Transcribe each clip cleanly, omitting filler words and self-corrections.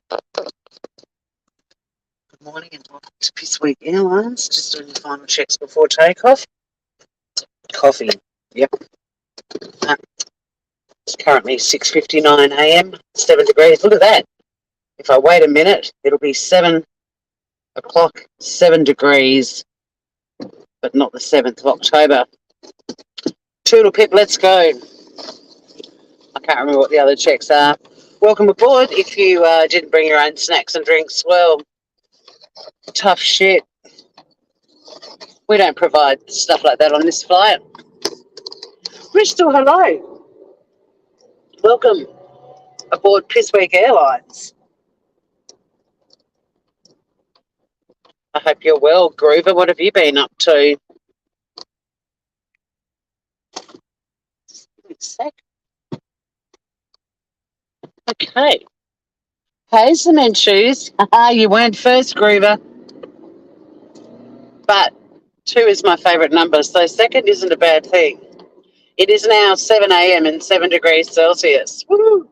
Good morning and welcome to Pissweek Airlines. Just doing the final checks before takeoff. Coffee. Yep. It's currently 6:59 a.m. 7 degrees. Look at that. If I wait a minute, it'll be 7 o'clock, 7 degrees, but not the 7th of October. Toodle pip, let's go. I can't remember what the other checks are. Welcome aboard. If you didn't bring your own snacks and drinks, well, tough shit. We don't provide stuff like that on this flight. Bristol, hello. Welcome aboard Pissweek Airlines. I hope you're well, Groover. What have you been up to? Okay. Hey, cement shoes. You weren't first, Groover. But 2 is my favourite number, so second isn't a bad thing. It is now 7 a.m. and 7 degrees Celsius. Woo!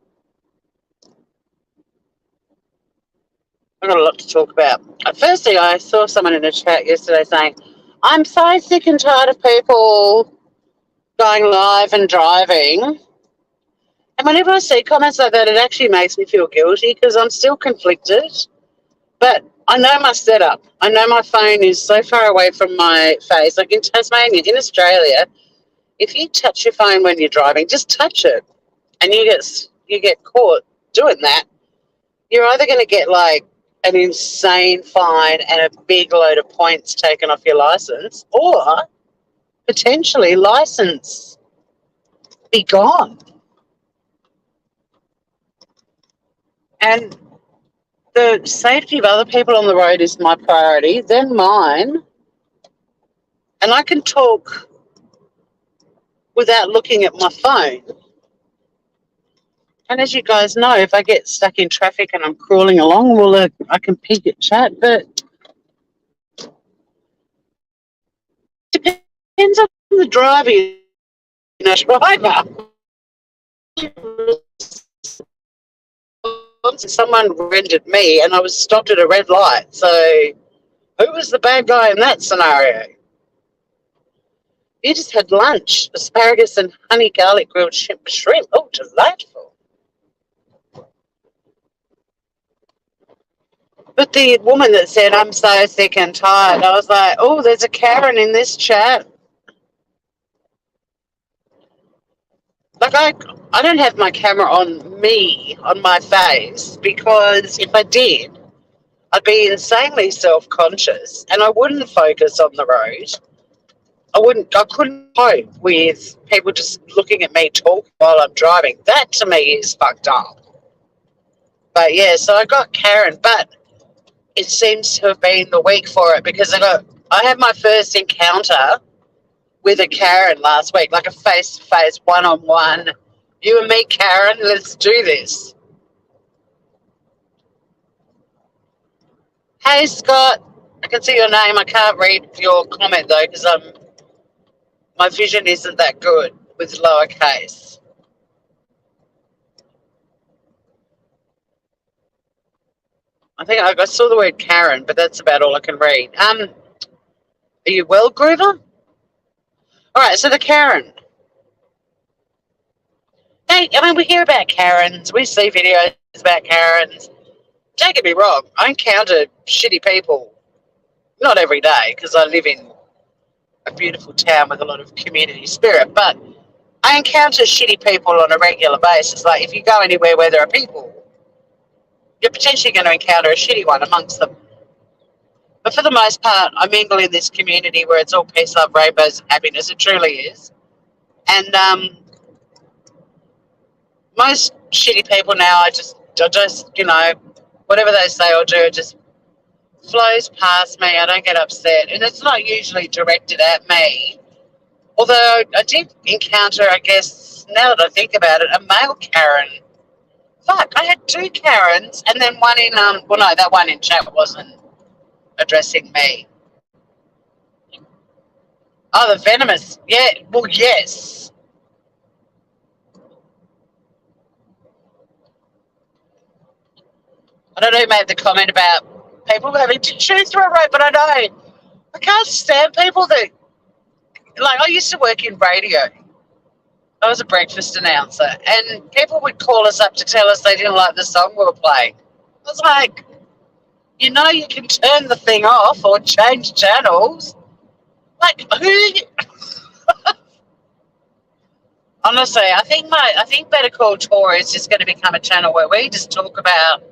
I've got a lot to talk about. Firstly, I saw someone in the chat yesterday saying, I'm so sick and tired of people going live and driving. And whenever I see comments like that, it actually makes me feel guilty because I'm still conflicted. But I know my setup. I know my phone is so far away from my face. Like in Tasmania, in Australia, if you touch your phone when you're driving, just touch it, and you get caught doing that, you're either going to get like an insane fine and a big load of points taken off your license, or potentially license be gone. And the safety of other people on the road is my priority, then mine. And I can talk without looking at my phone. And as you guys know, if I get stuck in traffic and I'm crawling along, well, I can peek at chat, but depends on the driver. Driver. Someone rendered me and I was stopped at a red light. So who was the bad guy in that scenario? You just had lunch, asparagus and honey garlic grilled shrimp. Oh, delightful. But the woman that said, I'm so sick and tired, I was like, oh, there's a Karen in this chat. Like, I don't have my camera on me, on my face, because if I did, I'd be insanely self-conscious and I wouldn't focus on the road. I couldn't cope with people just looking at me talk while I'm driving. That to me is fucked up. But yeah, so I got Karen, but it seems to have been the week for it because I had my first encounter with a Karen last week, like a face-to-face, one-on-one. You and me, Karen, let's do this. Hey, Scott, I can see your name. I can't read your comment, though, because my vision isn't that good with lowercase. I think I saw the word Karen, but that's about all I can read. Are you well, Groover? All right, so the Karen. Hey, I mean, we hear about Karens. We see videos about Karens. Don't get me wrong. I encounter shitty people. Not every day, because I live in a beautiful town with a lot of community spirit, but I encounter shitty people on a regular basis. Like, if you go anywhere where there are people, you're potentially going to encounter a shitty one amongst them. But for the most part, I mingle in this community where it's all peace, love, rainbows, and happiness. It truly is. And most shitty people now, I just, whatever they say or do, it just flows past me. I don't get upset. And it's not usually directed at me. Although I did encounter, I guess, now that I think about it, a male Karen. Fuck, I had 2 Karens, and then one in, well, no, that one in chat wasn't addressing me. Oh, the venomous. Yeah, well, yes. I don't know who made the comment about people having to chew through a rope, but I know. I can't stand people that, like, I used to work in radio. I was a breakfast announcer, and people would call us up to tell us they didn't like the song we were playing. I was like, you know, you can turn the thing off or change channels. Like, who? Honestly, I think Better Call Tor is just going to become a channel where we just talk about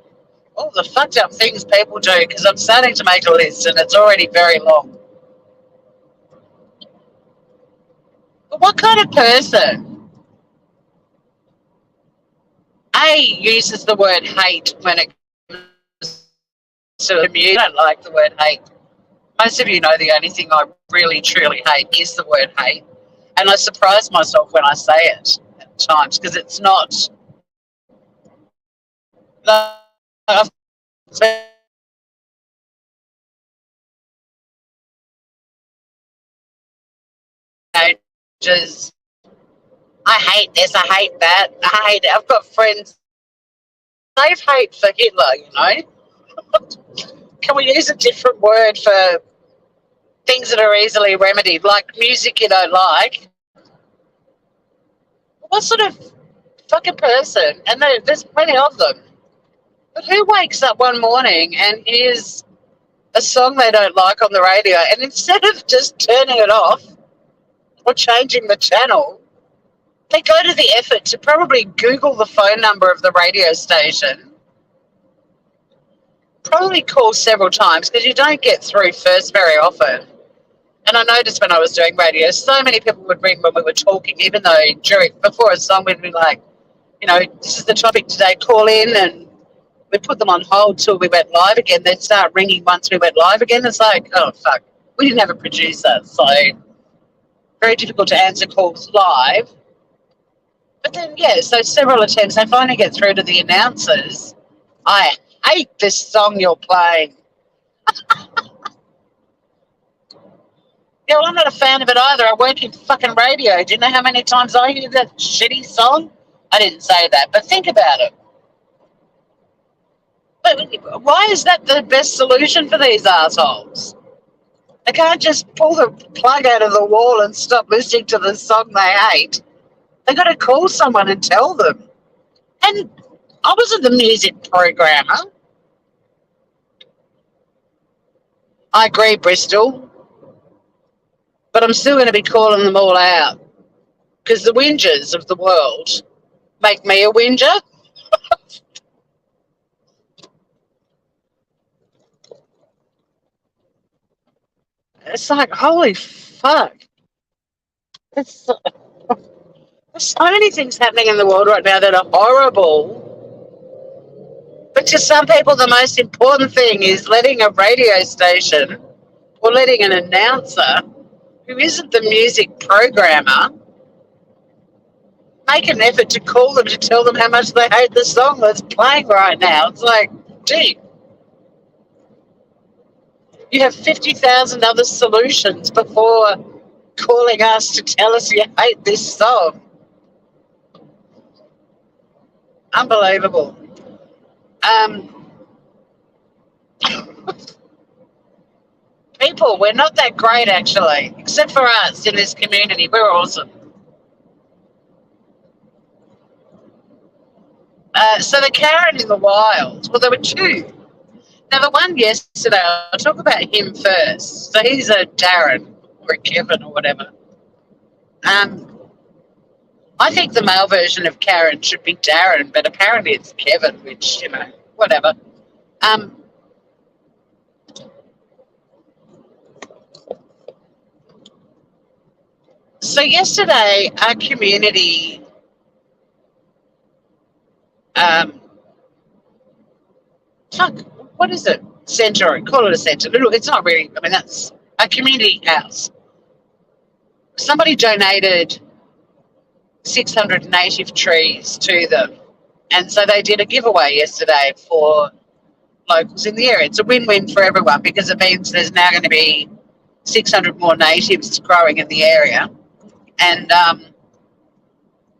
all the fucked up things people do, because I'm starting to make a list and it's already very long. But what kind of person, A, uses the word hate when it comes to me? I don't like the word hate. Most of you know the only thing I really, truly hate is the word hate. And I surprise myself when I say it at times, because it's not. I've just, I hate this, I hate that, I hate it. I've got friends, they've hate for Hitler, you know. Can we use a different word for things that are easily remedied, like music you don't like? What sort of fucking person? And there's plenty of them. But who wakes up one morning and hears a song they don't like on the radio, and instead of just turning it off or changing the channel, they go to the effort to probably Google the phone number of the radio station, probably call several times, because you don't get through first very often. And I noticed when I was doing radio, so many people would ring when we were talking, even though before a song we'd be like, you know, this is the topic today, call in, and we put them on hold till we went live again. They'd start ringing once we went live again. It's like, oh, fuck. We didn't have a producer, so very difficult to answer calls live. But then, yeah, so several attempts. I finally get through to the announcers. I hate this song you're playing. Yeah, well, I'm not a fan of it either. I work in fucking radio. Do you know how many times I hear that shitty song? I didn't say that, but think about it. But why is that the best solution for these assholes? They can't just pull the plug out of the wall and stop listening to the song they hate. They got to call someone and tell them. And I wasn't the music programmer. I agree, Bristol. But I'm still going to be calling them all out, because the whingers of the world make me a whinger. It's like, holy fuck. It's, there's so many things happening in the world right now that are horrible. But to some people, the most important thing is letting a radio station or letting an announcer who isn't the music programmer make an effort to call them to tell them how much they hate the song that's playing right now. It's like, gee, you have 50,000 other solutions before calling us to tell us you hate this song. Unbelievable. People, we're not that great, actually, except for us in this community. We're awesome. So the Karen in the wild, well, there were two. Now, the one yesterday, I'll talk about him first. So he's a Darren or a Kevin or whatever. I think the male version of Karen should be Darren, but apparently it's Kevin, which, you know, whatever. So yesterday, our community what is it? Centre, call it a centre. Look, it's not really, I mean, that's a community house. Somebody donated 600 native trees to them. And so they did a giveaway yesterday for locals in the area. It's a win-win for everyone, because it means there's now going to be 600 more natives growing in the area. And,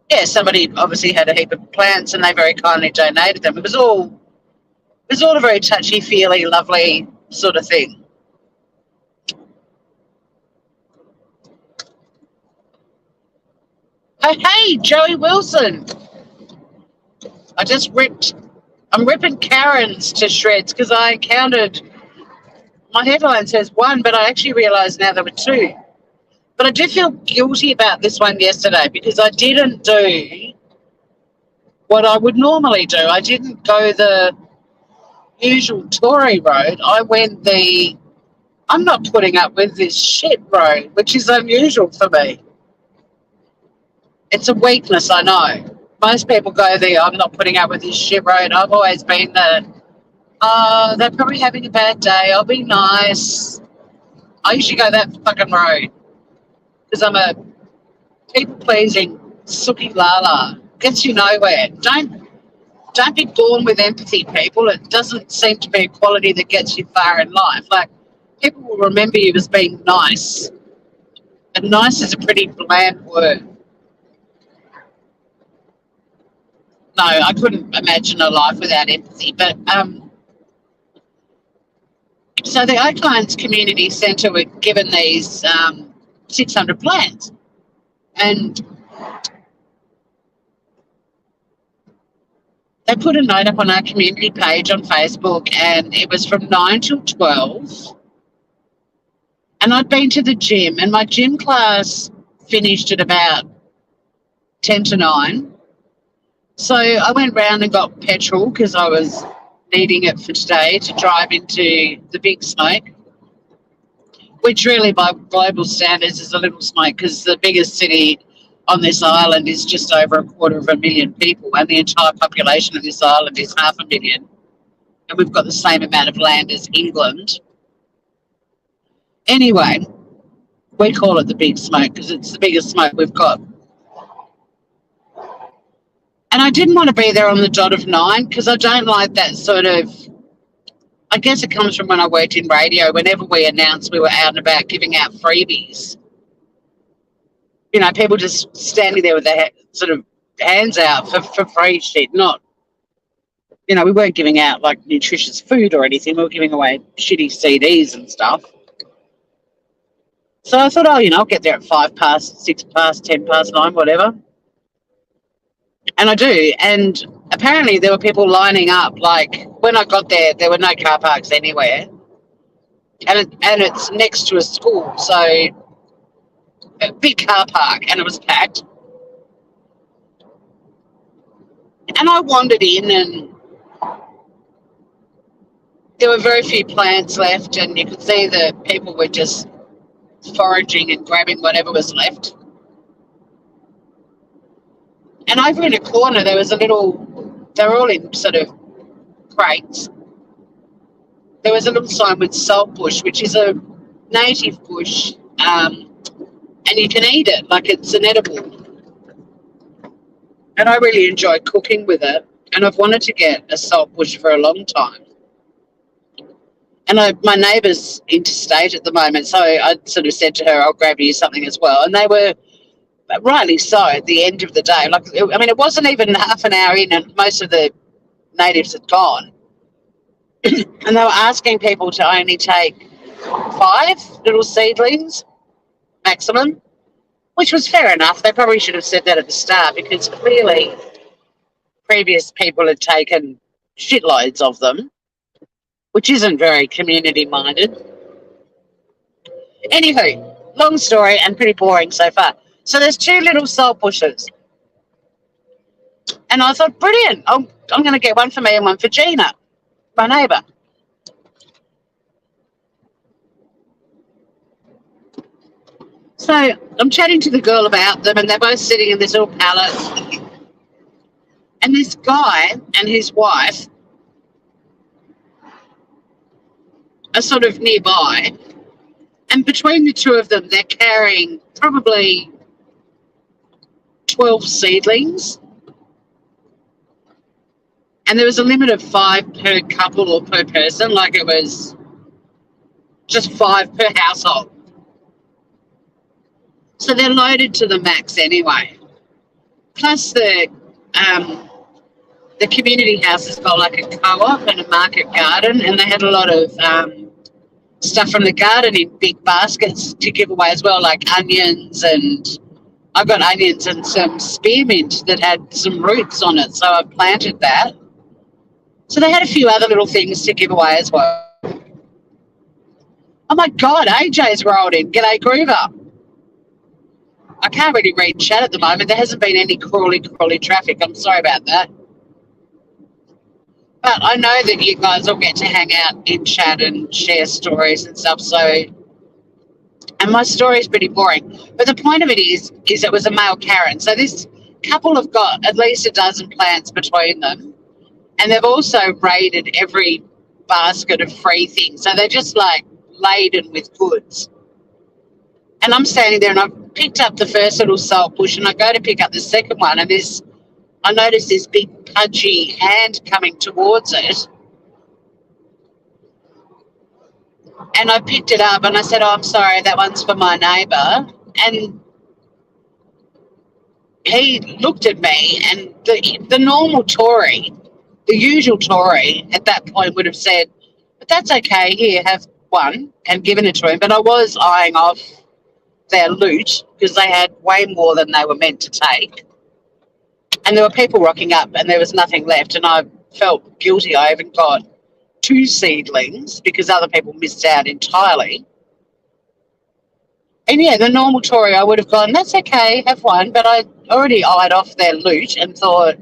yeah, somebody obviously had a heap of plants and they very kindly donated them. It was It's all a very touchy-feely, lovely sort of thing. Oh, hey, Joey Wilson. I'm ripping Karens to shreds because I counted, my headline says one, but I actually realised now there were two. But I do feel guilty about this one yesterday because I didn't do what I would normally do. I didn't go the usual Tory road. I went the I'm not putting up with this shit road, which is unusual for me. It's a weakness, I know. Most people go the I'm not putting up with this shit road. I've always been the they're probably having a bad day. I'll be nice. I usually go that fucking road because I'm a people-pleasing sookie lala. Gets you nowhere. Don't be born with empathy, people. It doesn't seem to be a quality that gets you far in life. Like, people will remember you as being nice. And nice is a pretty bland word. No, I couldn't imagine a life without empathy. But so the Oaklands Community Centre were given these 600 plants. And they put a note up on our community page on Facebook, and it was from 9 till 12. And I'd been to the gym, and my gym class finished at about 10 to 9. So I went round and got petrol because I was needing it for today to drive into the big smoke, which really by global standards is a little smoke because the biggest city on this island is just over 250,000 people, and the entire population of this island is 500,000. And we've got the same amount of land as England. Anyway, we call it the big smoke because it's the biggest smoke we've got. And I didn't want to be there on the dot of 9 because I don't like that sort of, I guess it comes from when I worked in radio. Whenever we announced we were out and about giving out freebies, you know, people just standing there with their sort of hands out for free shit. Not, you know, we weren't giving out like nutritious food or anything. We were giving away shitty CDs and stuff. So I thought, oh, you know, I'll get there at 5 past, 6 past, 10 past 9, whatever. And I do. And apparently there were people lining up. Like, when I got there were no car parks anywhere. And it's next to a school. So a big car park, and it was packed. And I wandered in, and there were very few plants left, and you could see that people were just foraging and grabbing whatever was left. And over in a corner, there was a little, they were all in sort of crates. There was a little sign with salt bush, which is a native bush, and you can eat it, like it's an edible. And I really enjoy cooking with it, and I've wanted to get a salt bush for a long time. And my neighbour's interstate at the moment, so I sort of said to her, I'll grab you something as well. And they were, rightly so, at the end of the day. Like, I mean, it wasn't even half an hour in and most of the natives had gone. And they were asking people to only take 5 little seedlings maximum, which was fair enough. They probably should have said that at the start because clearly previous people had taken shitloads of them, which isn't very community-minded. Anywho, long story and pretty boring so far. So there's 2 little salt bushes. And I thought, brilliant, I'm going to get one for me and one for Gina, my neighbour. So I'm chatting to the girl about them, and they're both sitting in this little pallet. And this guy and his wife are sort of nearby. And between the two of them, they're carrying probably 12 seedlings. And there was a limit of 5 per couple or per person, like it was just 5 per household. So they're loaded to the max anyway. Plus the the community house has got like a co-op and a market garden, and they had a lot of stuff from the garden in big baskets to give away as well, like onions, and I got onions and some spearmint that had some roots on it, so I planted that. So they had a few other little things to give away as well. Oh my God, AJ's rolled in. G'day, Groover. I can't really read chat at the moment. There hasn't been any crawly traffic. I'm sorry about that. But I know that you guys all get to hang out in chat and share stories and stuff. So, and my story is pretty boring. But the point of it is it was a male Karen. So this couple have got at least a dozen plants between them. And they've also raided every basket of free things. So they're just like laden with goods. And I'm standing there and I've picked up the first little salt bush and I go to pick up the second one, and I noticed this big pudgy hand coming towards it. And I picked it up and I said, "Oh, I'm sorry, that one's for my neighbour." And he looked at me, and the normal Tory, the usual Tory at that point would have said, "But that's okay, here, have one," and given it to him. But I was eyeing off their loot because they had way more than they were meant to take. And there were people rocking up and there was nothing left, and I felt guilty. I even got 2 seedlings because other people missed out entirely. And yeah, the normal Tory, I would have gone, "That's okay, have one," but I already eyed off their loot and thought,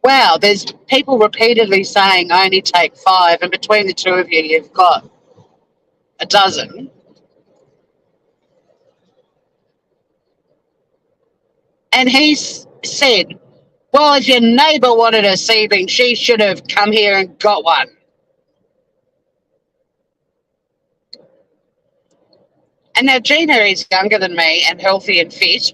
wow, there's people repeatedly saying I only take 5, and between the two of you, you've got a dozen. And he said, "Well, if your neighbour wanted a seedling, she should have come here and got one." And now Gina is younger than me and healthy and fit.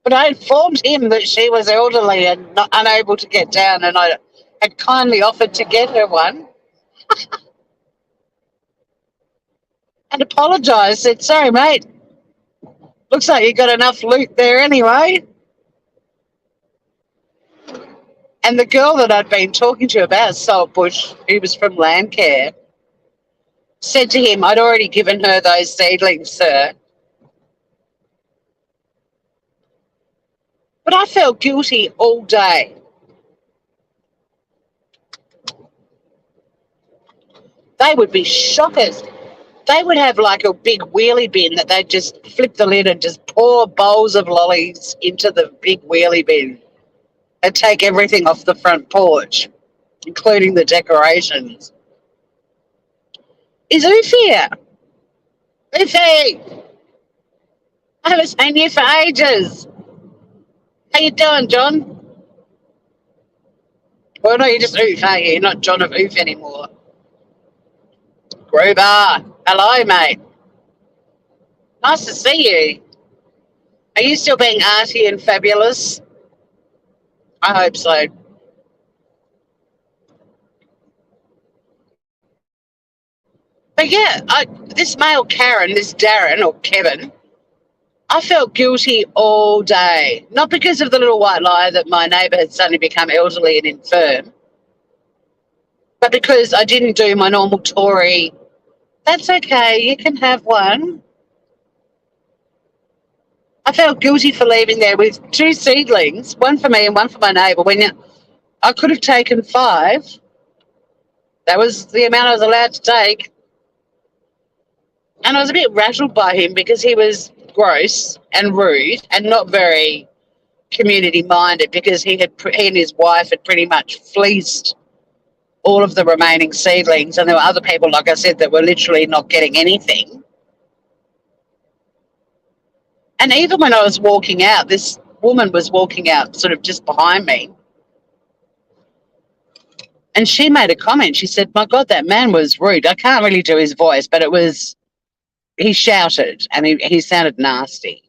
But I informed him that she was elderly and unable to get down, and I had kindly offered to get her one. And apologised, said, "Sorry, mate. Looks like you got enough loot there anyway." And the girl that I'd been talking to about Saltbush, who was from Landcare, said to him, "I'd already given her those seedlings, sir." But I felt guilty all day. They would be shockers. They would have like a big wheelie bin that they'd just flip the lid and just pour bowls of lollies into the big wheelie bin and take everything off the front porch, including the decorations. Is Oof here? Oofy! I haven't seen you for ages. How you doing, John? Well, no, you're just Oof, aren't you? You're not John of Oof anymore. Gruber, hello, mate. Nice to see you. Are you still being arty and fabulous? I hope so. But yeah, this male Karen, this Darren or Kevin, I felt guilty all day. Not because of the little white lie that my neighbour had suddenly become elderly and infirm, but because I didn't do my normal Tory, "That's okay, you can have one." I felt guilty for leaving there with 2 seedlings, one for me and one for my neighbour, when I could have taken 5. That was the amount I was allowed to take. And I was a bit rattled by him because he was gross and rude and not very community-minded, because he and his wife had pretty much fleeced all of the remaining seedlings, and there were other people, like I said, that were literally not getting anything. And even when I was walking out, this woman was walking out sort of just behind me, and she made a comment. She said, "My God, that man was rude." I can't really do his voice, but he shouted and he sounded nasty.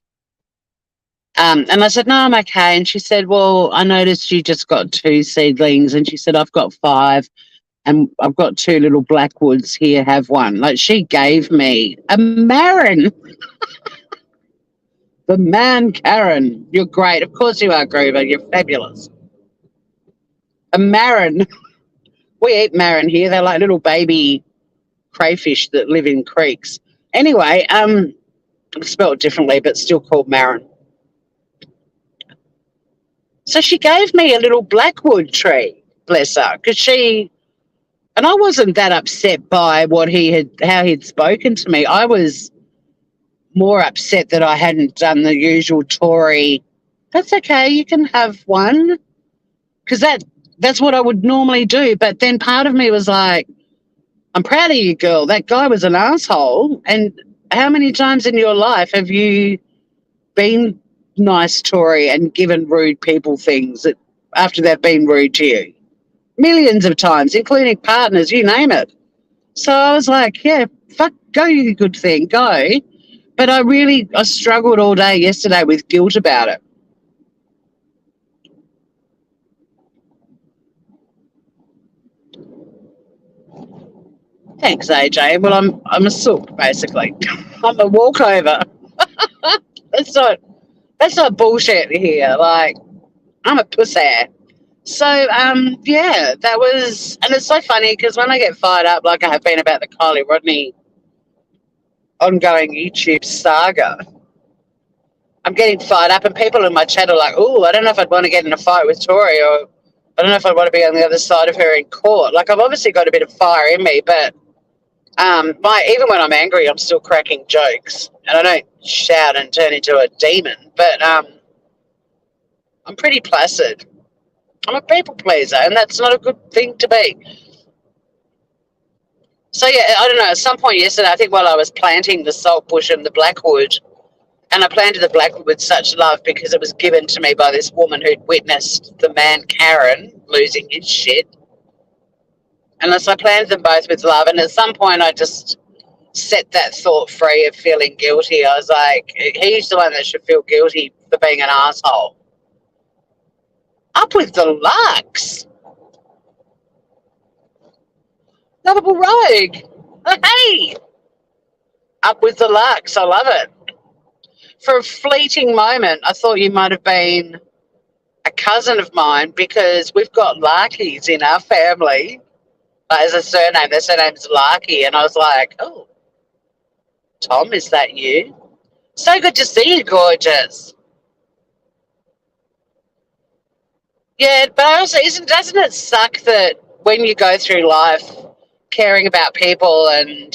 And I said, "No, I'm okay." And she said, "Well, I noticed you just got 2 seedlings." And she said, "I've got 5 and I've got 2 little blackwoods here, have one." Like, she gave me a Marin. The man Karen. You're great. Of course you are, Groover. You're fabulous. A marron. We eat marron here. They're like little baby crayfish that live in creeks. Anyway, spelled differently, but still called marron. So she gave me a little blackwood tree, bless her, because and I wasn't that upset by how he'd spoken to me. I was more upset that I hadn't done the usual Tory, that's okay, you can have one, because that's what I would normally do. But then part of me was like, I'm proud of you, girl. That guy was an asshole. And how many times in your life have you been nice Tory and given rude people things after they've been rude to you? Millions of times, including partners, you name it. So I was like, yeah, fuck, go, you good thing, go. But I struggled all day yesterday with guilt about it. Thanks, AJ. Well, I'm a sook, basically. I'm a walkover. That's not bullshit here. Like, I'm a pussy. So, yeah, that was, and it's so funny because when I get fired up, like I have been about the Kylie Rodney ongoing YouTube saga, I'm getting fired up, and people in my chat are like, "Oh, I don't know if I'd want to get in a fight with Tori, or I don't know if I'd want to be on the other side of her in court." Like, I've obviously got a bit of fire in me, but even when I'm angry, I'm still cracking jokes, and I don't shout and turn into a demon. But I'm pretty placid. I'm a people pleaser, and that's not a good thing to be. So yeah, I don't know. At some point yesterday, I think while I was planting the salt bush and the blackwood, and I planted the blackwood with such love because it was given to me by this woman who'd witnessed the man Karen losing his shit. And so I planted them both with love. And at some point, I just set that thought free of feeling guilty. I was like, he's the one that should feel guilty for being an asshole. Up with the Lux. Lovable Rogue. Hey. Up with the Lux. I love it. For a fleeting moment, I thought you might have been a cousin of mine because we've got Larkies in our family as a surname. Their surname's Larky. And I was like, oh, Tom, is that you? So good to see you, gorgeous. Yeah, but also, doesn't it suck that when you go through life caring about people and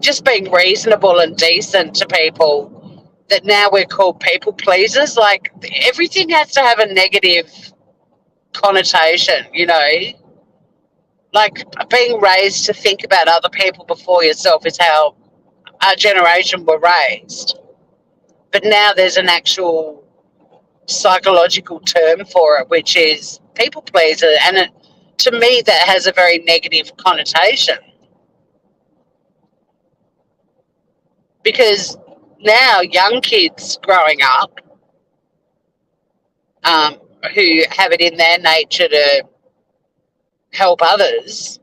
just being reasonable and decent to people, that now we're called people pleasers? Like, everything has to have a negative connotation, you know? Like, being raised to think about other people before yourself is how our generation were raised. But now there's an actual psychological term for it, which is people pleaser. And to me, that has a very negative connotation. Because now young kids growing up who have it in their nature to help others,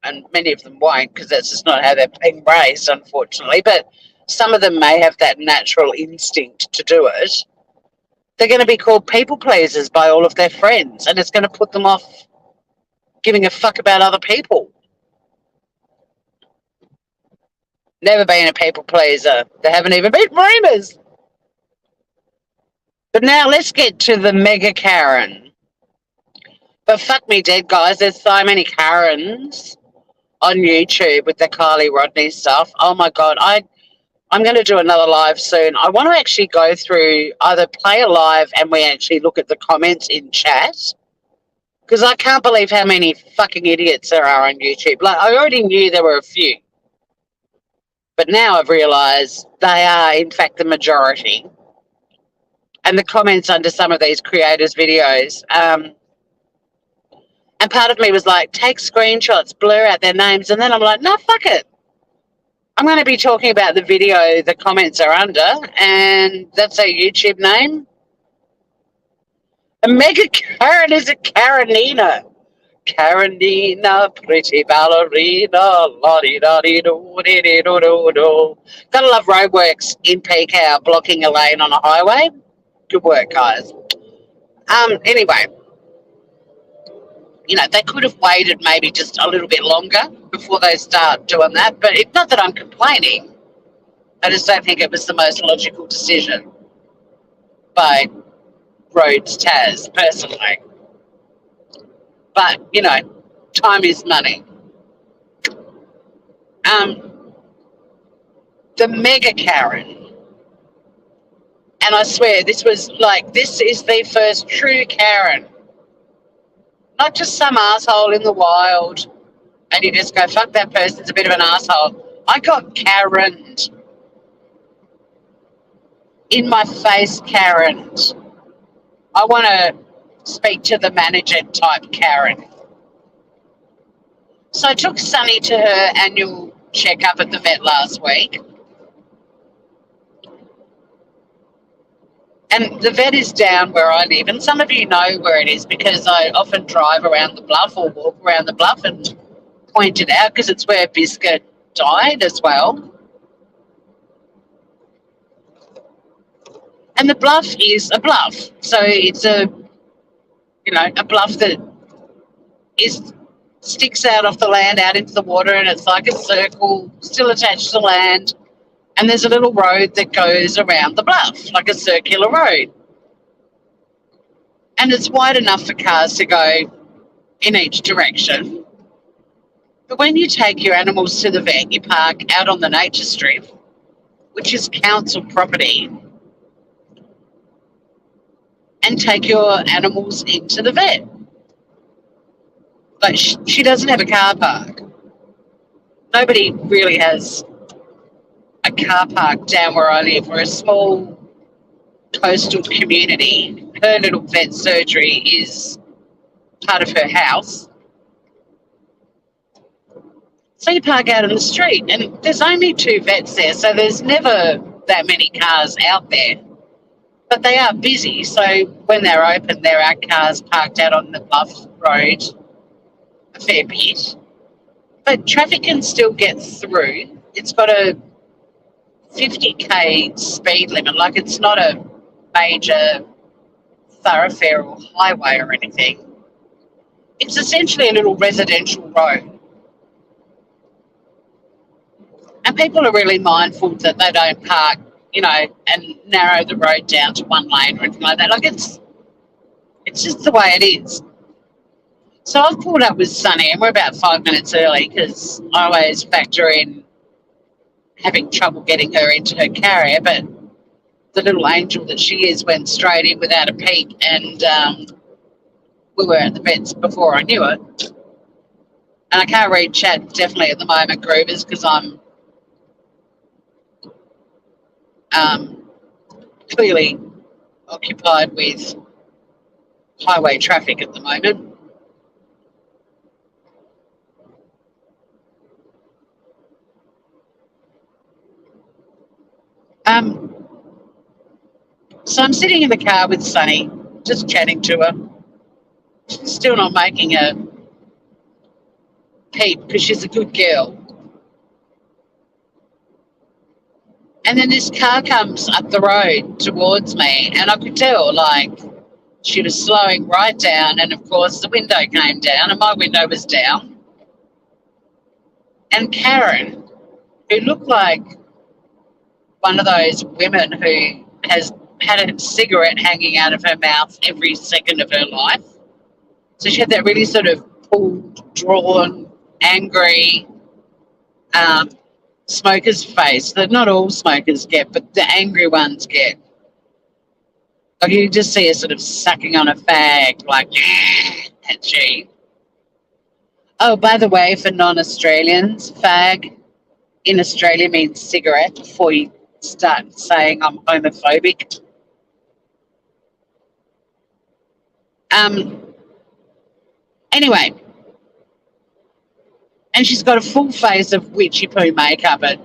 and many of them won't because that's just not how they're being raised, unfortunately, but some of them may have that natural instinct to do it. They're going to be called people pleasers by all of their friends, and it's going to put them off giving a fuck about other people. Never been a people pleaser. They haven't even been rumors. But now let's get to the mega Karen. But fuck me dead, guys. There's so many Karens on YouTube with the Kylie Rodney stuff. Oh my God. I'm going to do another live soon. I want to actually go through, either play a live and we actually look at the comments in chat, because I can't believe how many fucking idiots there are on YouTube. Like, I already knew there were a few, but now I've realised they are, in fact, the majority. And the comments under some of these creators' videos, and part of me was like, take screenshots, blur out their names, and then I'm like, no, fuck it. I'm going to be talking about the video the comments are under, and that's a YouTube name. A mega Karen is a Karenina. Karenina, pretty ballerina, la di da di do di di do do do. Gotta love roadworks in peak hour, blocking a lane on a highway. Good work, guys. Anyway, they could have waited maybe just a little bit longer before they start doing that. But it's not that I'm complaining. I just don't think it was the most logical decision by Rhodes Taz, personally. But, time is money. The mega Karen, and I swear this is the first true Karen. Not just some asshole in the wild and you just go, fuck, that person's a bit of an asshole. I got Karen'd. In my face, Karen'd. I want to speak to the manager type Karen. So I took Sunny to her annual checkup at the vet last week. And the vet is down where I live. And some of you know where it is because I often drive around the bluff or walk around the bluff and point it out because it's where Biscuit died as well. And the bluff is a bluff. So it's a bluff that sticks out off the land out into the water, and it's like a circle still attached to the land. And there's a little road that goes around the bluff, like a circular road. And it's wide enough for cars to go in each direction. But when you take your animals to the vet, you park out on the nature strip, which is council property, and take your animals into the vet. But she doesn't have a car park. Nobody really has a car park down where I live. We're a small coastal community. Her little vet surgery is part of her house. So you park out in the street, and there's only 2 vets there, so there's never that many cars out there. But they are busy, so when they're open, there are cars parked out on the bluff road a fair bit. But traffic can still get through. It's got a 50k speed limit, like it's not a major thoroughfare or highway or anything. It's essentially a little residential road. And people are really mindful that they don't park, and narrow the road down to 1 lane or anything like that. Like it's just the way it is. So I've pulled up with Sunny, and we're about 5 minutes early because I always factor in having trouble getting her into her carrier, but the little angel that she is went straight in without a peek, and we were at the vets before I knew it. And I can't read chat definitely at the moment, Groovers, because I'm clearly occupied with highway traffic at the moment. So I'm sitting in the car with Sunny, just chatting to her. She's still not making a peep because she's a good girl. And then this car comes up the road towards me, and I could tell, she was slowing right down, and of course the window came down, and my window was down. And Karen, who looked like one of those women who has had a cigarette hanging out of her mouth every second of her life. So she had that really sort of pulled, drawn, angry smoker's face that not all smokers get, but the angry ones get. Like you just see her sort of sucking on a fag, like, and she. Oh, by the way, for non-Australians, fag in Australia means cigarette before you start saying I'm homophobic. Anyway, and she's got a full face of witchy poo makeup at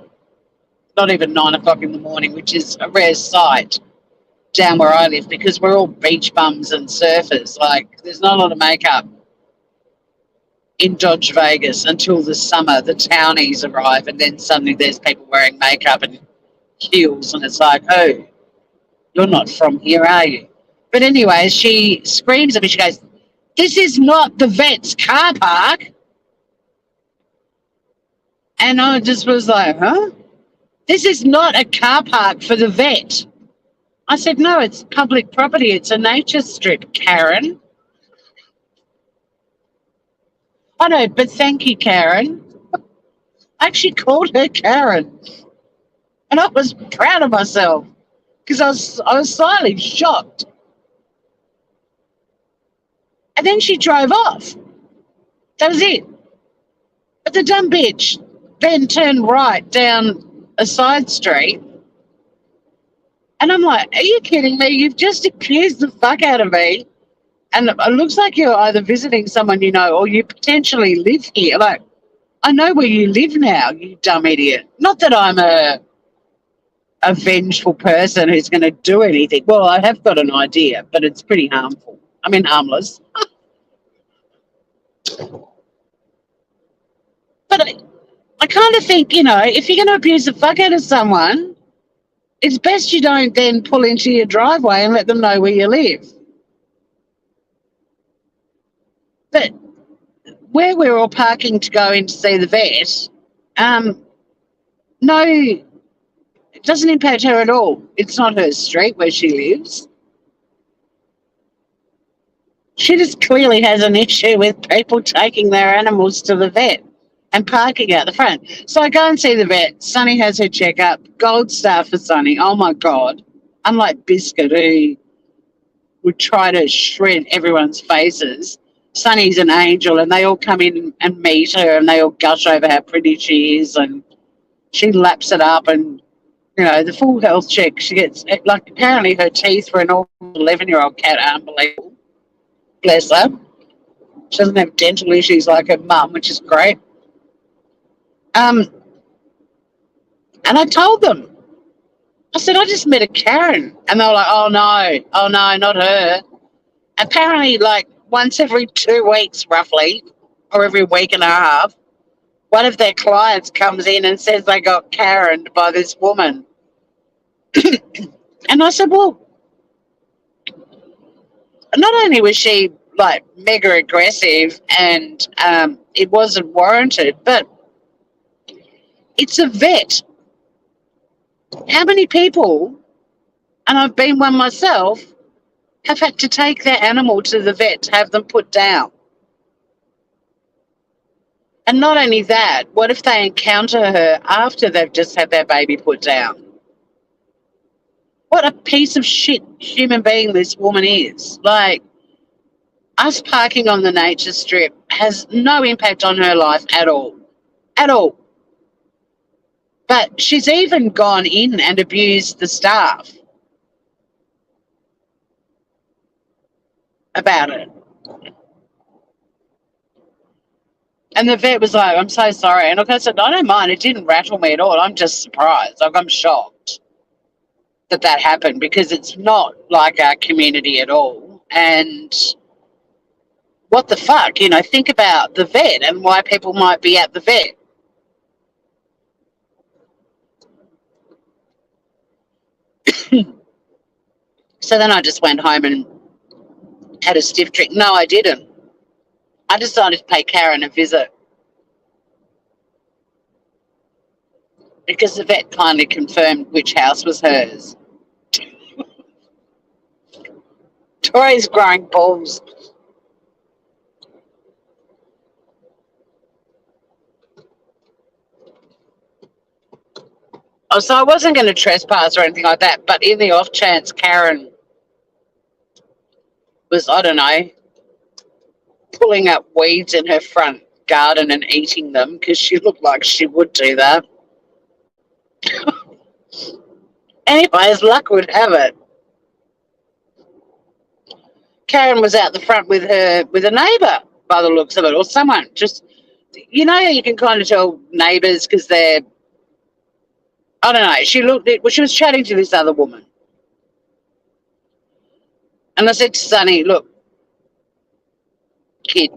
not even 9 o'clock in the morning, which is a rare sight down where I live because we're all beach bums and surfers. Like, there's not a lot of makeup in Dodge Vegas until the summer. The townies arrive, and then suddenly there's people wearing makeup and heels, and it's like, oh, you're not from here, are you? But anyway, she screams at me. She goes, "This is not the vet's car park." And I just was like, huh? This is not a car park for the vet. I said, no, it's public property. It's a nature strip, Karen. I know, but thank you, Karen. I actually called her Karen. And I was proud of myself because I was slightly shocked. And then she drove off. That was it. But the dumb bitch then turned right down a side street. And I'm like, are you kidding me? You've just accused the fuck out of me. And it looks like you're either visiting someone you know or you potentially live here. Like, I know where you live now, you dumb idiot. Not that I'm a vengeful person who's going to do anything. Well, I have got an idea, but it's pretty harmful. I mean, harmless. But I kind of think, if you're going to abuse the fuck out of someone, it's best you don't then pull into your driveway and let them know where you live. But where we're all parking to go in to see the vet, no, it doesn't impact her at all. It's not her street where she lives. She just clearly has an issue with people taking their animals to the vet and parking out the front. So I go and see the vet. Sunny has her checkup. Gold star for Sunny. Oh, my God. Unlike Biscuit, who would try to shred everyone's faces, Sunny's an angel, and they all come in and meet her, and they all gush over how pretty she is, and she laps it up, and, the full health check she gets. Like, apparently her teeth for an 11-year-old cat are unbelievable. Bless her. She doesn't have dental issues like her mum, which is great. And I told them, I said, I just met a Karen. And they were like, oh, no, not her. Apparently, like, once every 2 weeks, roughly, or every week and a half, one of their clients comes in and says they got Karened by this woman. And I said, well, not only was she, like, mega aggressive and it wasn't warranted, but it's a vet. How many people, and I've been one myself, have had to take their animal to the vet to have them put down? And not only that, what if they encounter her after they've just had their baby put down? What a piece of shit human being this woman is. Like, us parking on the nature strip has no impact on her life at all. At all. But she's even gone in and abused the staff about it. And the vet was like, I'm so sorry. And I said, I don't mind. It didn't rattle me at all. I'm just surprised. Like, I'm shocked that happened because it's not like our community at all. And what the fuck? Think about the vet and why people might be at the vet. So then I just went home and had a stiff drink. No, I didn't. I decided to pay Karen a visit because the vet kindly confirmed which house was hers. Tori's growing balls. Oh, so I wasn't going to trespass or anything like that, but in the off chance Karen was, I don't know, pulling up weeds in her front garden and eating them, because she looked like she would do that. Anyways, luck would have it, Karen was out the front with a neighbour by the looks of it, or someone. Just, you can kind of tell neighbours because they're, I don't know. She was chatting to this other woman. And I said to Sonny, look, kid,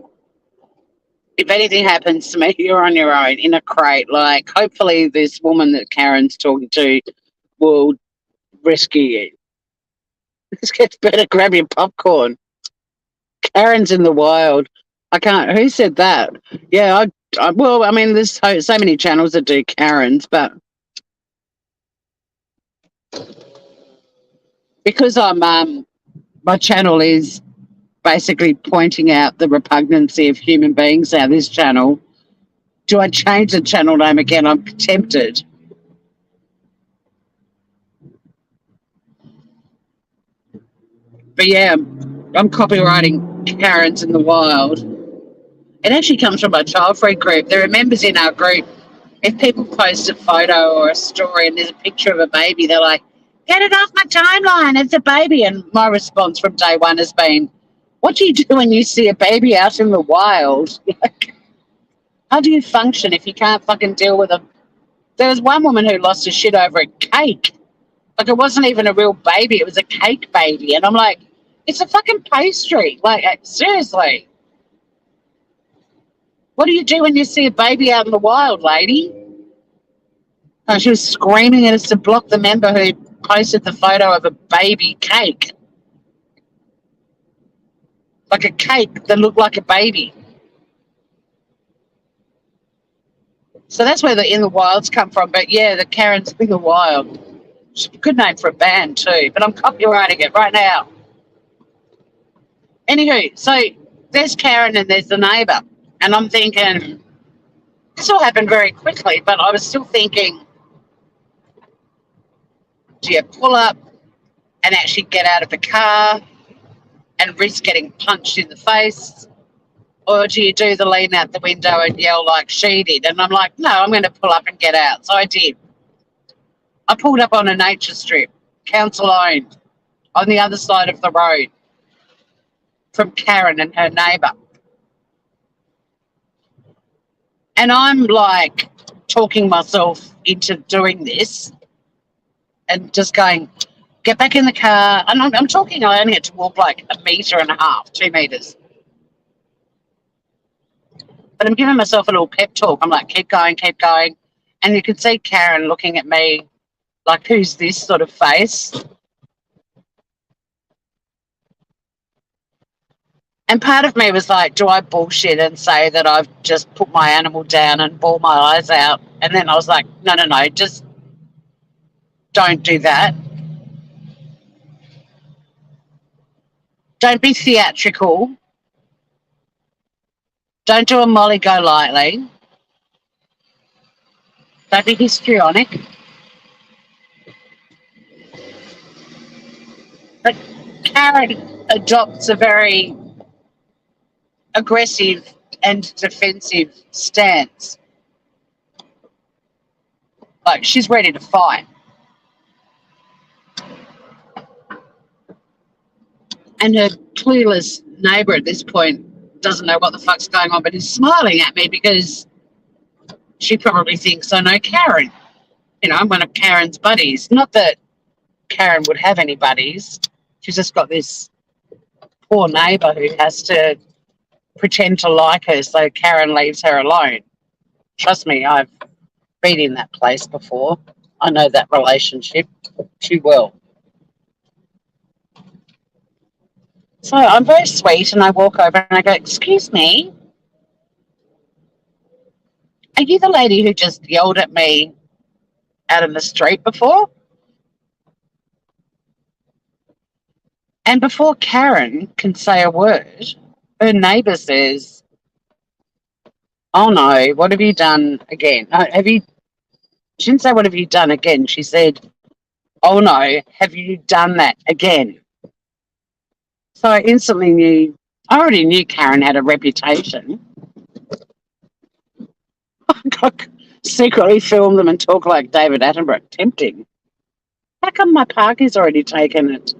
If anything happens to me, you're on your own in a crate. Like, hopefully, this woman that Karen's talking to will rescue you. This gets better. Grab your popcorn. Karen's in the wild. I can't. Who said that? Yeah, well, I mean, there's so many channels that do Karens, but because my channel is basically pointing out the repugnancy of human beings. Now, this channel. Do I change the channel name again? I'm tempted. But yeah, I'm copywriting Karens in the Wild. It actually comes from a child-free group. There are members in our group. If people post a photo or a story and there's a picture of a baby, they're like, "Get it off my timeline, it's a baby." And my response from day one has been, what do you do when you see a baby out in the wild? Like, how do you function if you can't fucking deal with them? There was one woman who lost her shit over a cake. Like, it wasn't even a real baby, it was a cake baby. And I'm like, it's a fucking pastry. Like, seriously. What do you do when you see a baby out in the wild, lady? Oh, she was screaming at us to block the member who posted the photo of a baby cake. Like a cake that looked like a baby. So that's where the In the Wilds come from. But yeah, the Karen's in the Wild. Good name for a band too. But I'm copywriting it right now. Anywho, so there's Karen and there's the neighbour. And I'm thinking, this all happened very quickly, but I was still thinking, do you pull up and actually get out of the car and risk getting punched in the face? Or do you do the lean out the window and yell like she did? And I'm like, no, I'm going to pull up and get out. So I did. I pulled up on a nature strip, council owned, on the other side of the road from Karen and her neighbour. And I'm like talking myself into doing this and just going, get back in the car. And I'm talking, I only had to walk like 1.5 meters, 2 meters. But I'm giving myself a little pep talk. I'm like, keep going, keep going. And you could see Karen looking at me like, who's this sort of face? And part of me was like, do I bullshit and say that I've just put my animal down and bawl my eyes out? And then I was like, no, just don't do that. Don't be theatrical. Don't do a Molly go lightly. Don't be histrionic. But Karen adopts a very aggressive and defensive stance. Like, she's ready to fight. And her clueless neighbour at this point doesn't know what the fuck's going on, but is smiling at me because she probably thinks I know Karen. You know, I'm one of Karen's buddies. Not that Karen would have any buddies. She's just got this poor neighbour who has to pretend to like her so Karen leaves her alone. Trust me, I've been in that place before. I know that relationship too well. So I'm very sweet and I walk over and I go, excuse me, are you the lady who just yelled at me out in the street before? And before Karen can say a word, her neighbour says, oh no, what have you done again? She didn't say, what have you done again? She said, oh no, have you done that again? So I instantly knew, I already knew Karen had a reputation. I secretly film them and talk like David Attenborough. Tempting. How come my park is already taken at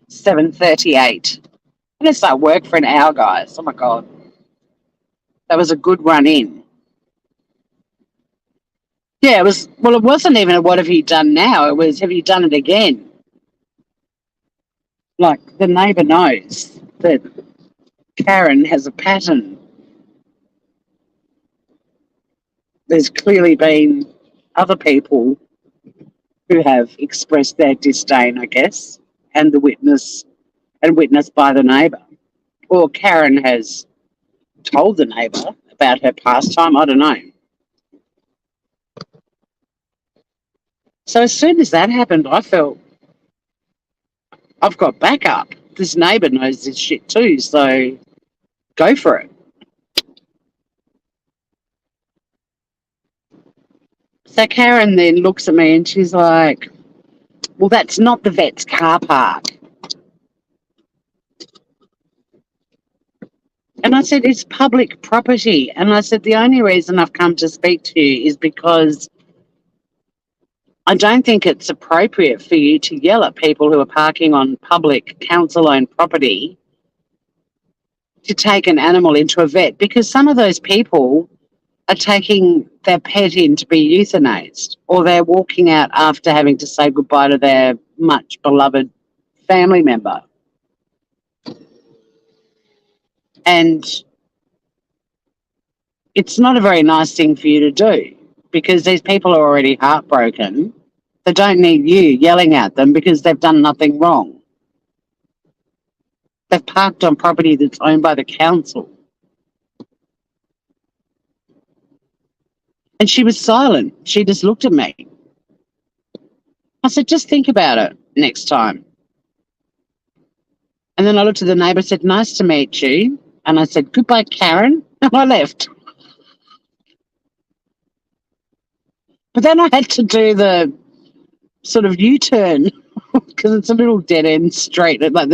7:38? I'm going to start work for an hour, guys. Oh my God. That was a good run in. Yeah, it wasn't even a what have you done now? It was, have you done it again? Like, the neighbour knows that Karen has a pattern. there's clearly been other people who have expressed their disdain, I guess, and witnessed by the neighbour. Or Karen has told the neighbour about her pastime. I don't know. So as soon as that happened, I felt I've got backup. This neighbour knows this shit too, so go for it. So Karen then looks at me and she's like, well, that's not the vet's car park. And I said, it's public property. And I said, the only reason I've come to speak to you is because I don't think it's appropriate for you to yell at people who are parking on public council-owned property to take an animal into a vet, because some of those people are taking their pet in to be euthanized, or they're walking out after having to say goodbye to their much beloved family member. And it's not a very nice thing for you to do, because these people are already heartbroken. They don't need you yelling at them because they've done nothing wrong. They've parked on property that's owned by the council. And she was silent. She just looked at me. I said, just think about it next time. And then I looked at the neighbour and said, nice to meet you. And I said, goodbye, Karen. And I left. But then I had to do the sort of U-turn because it's a little dead-end street. Like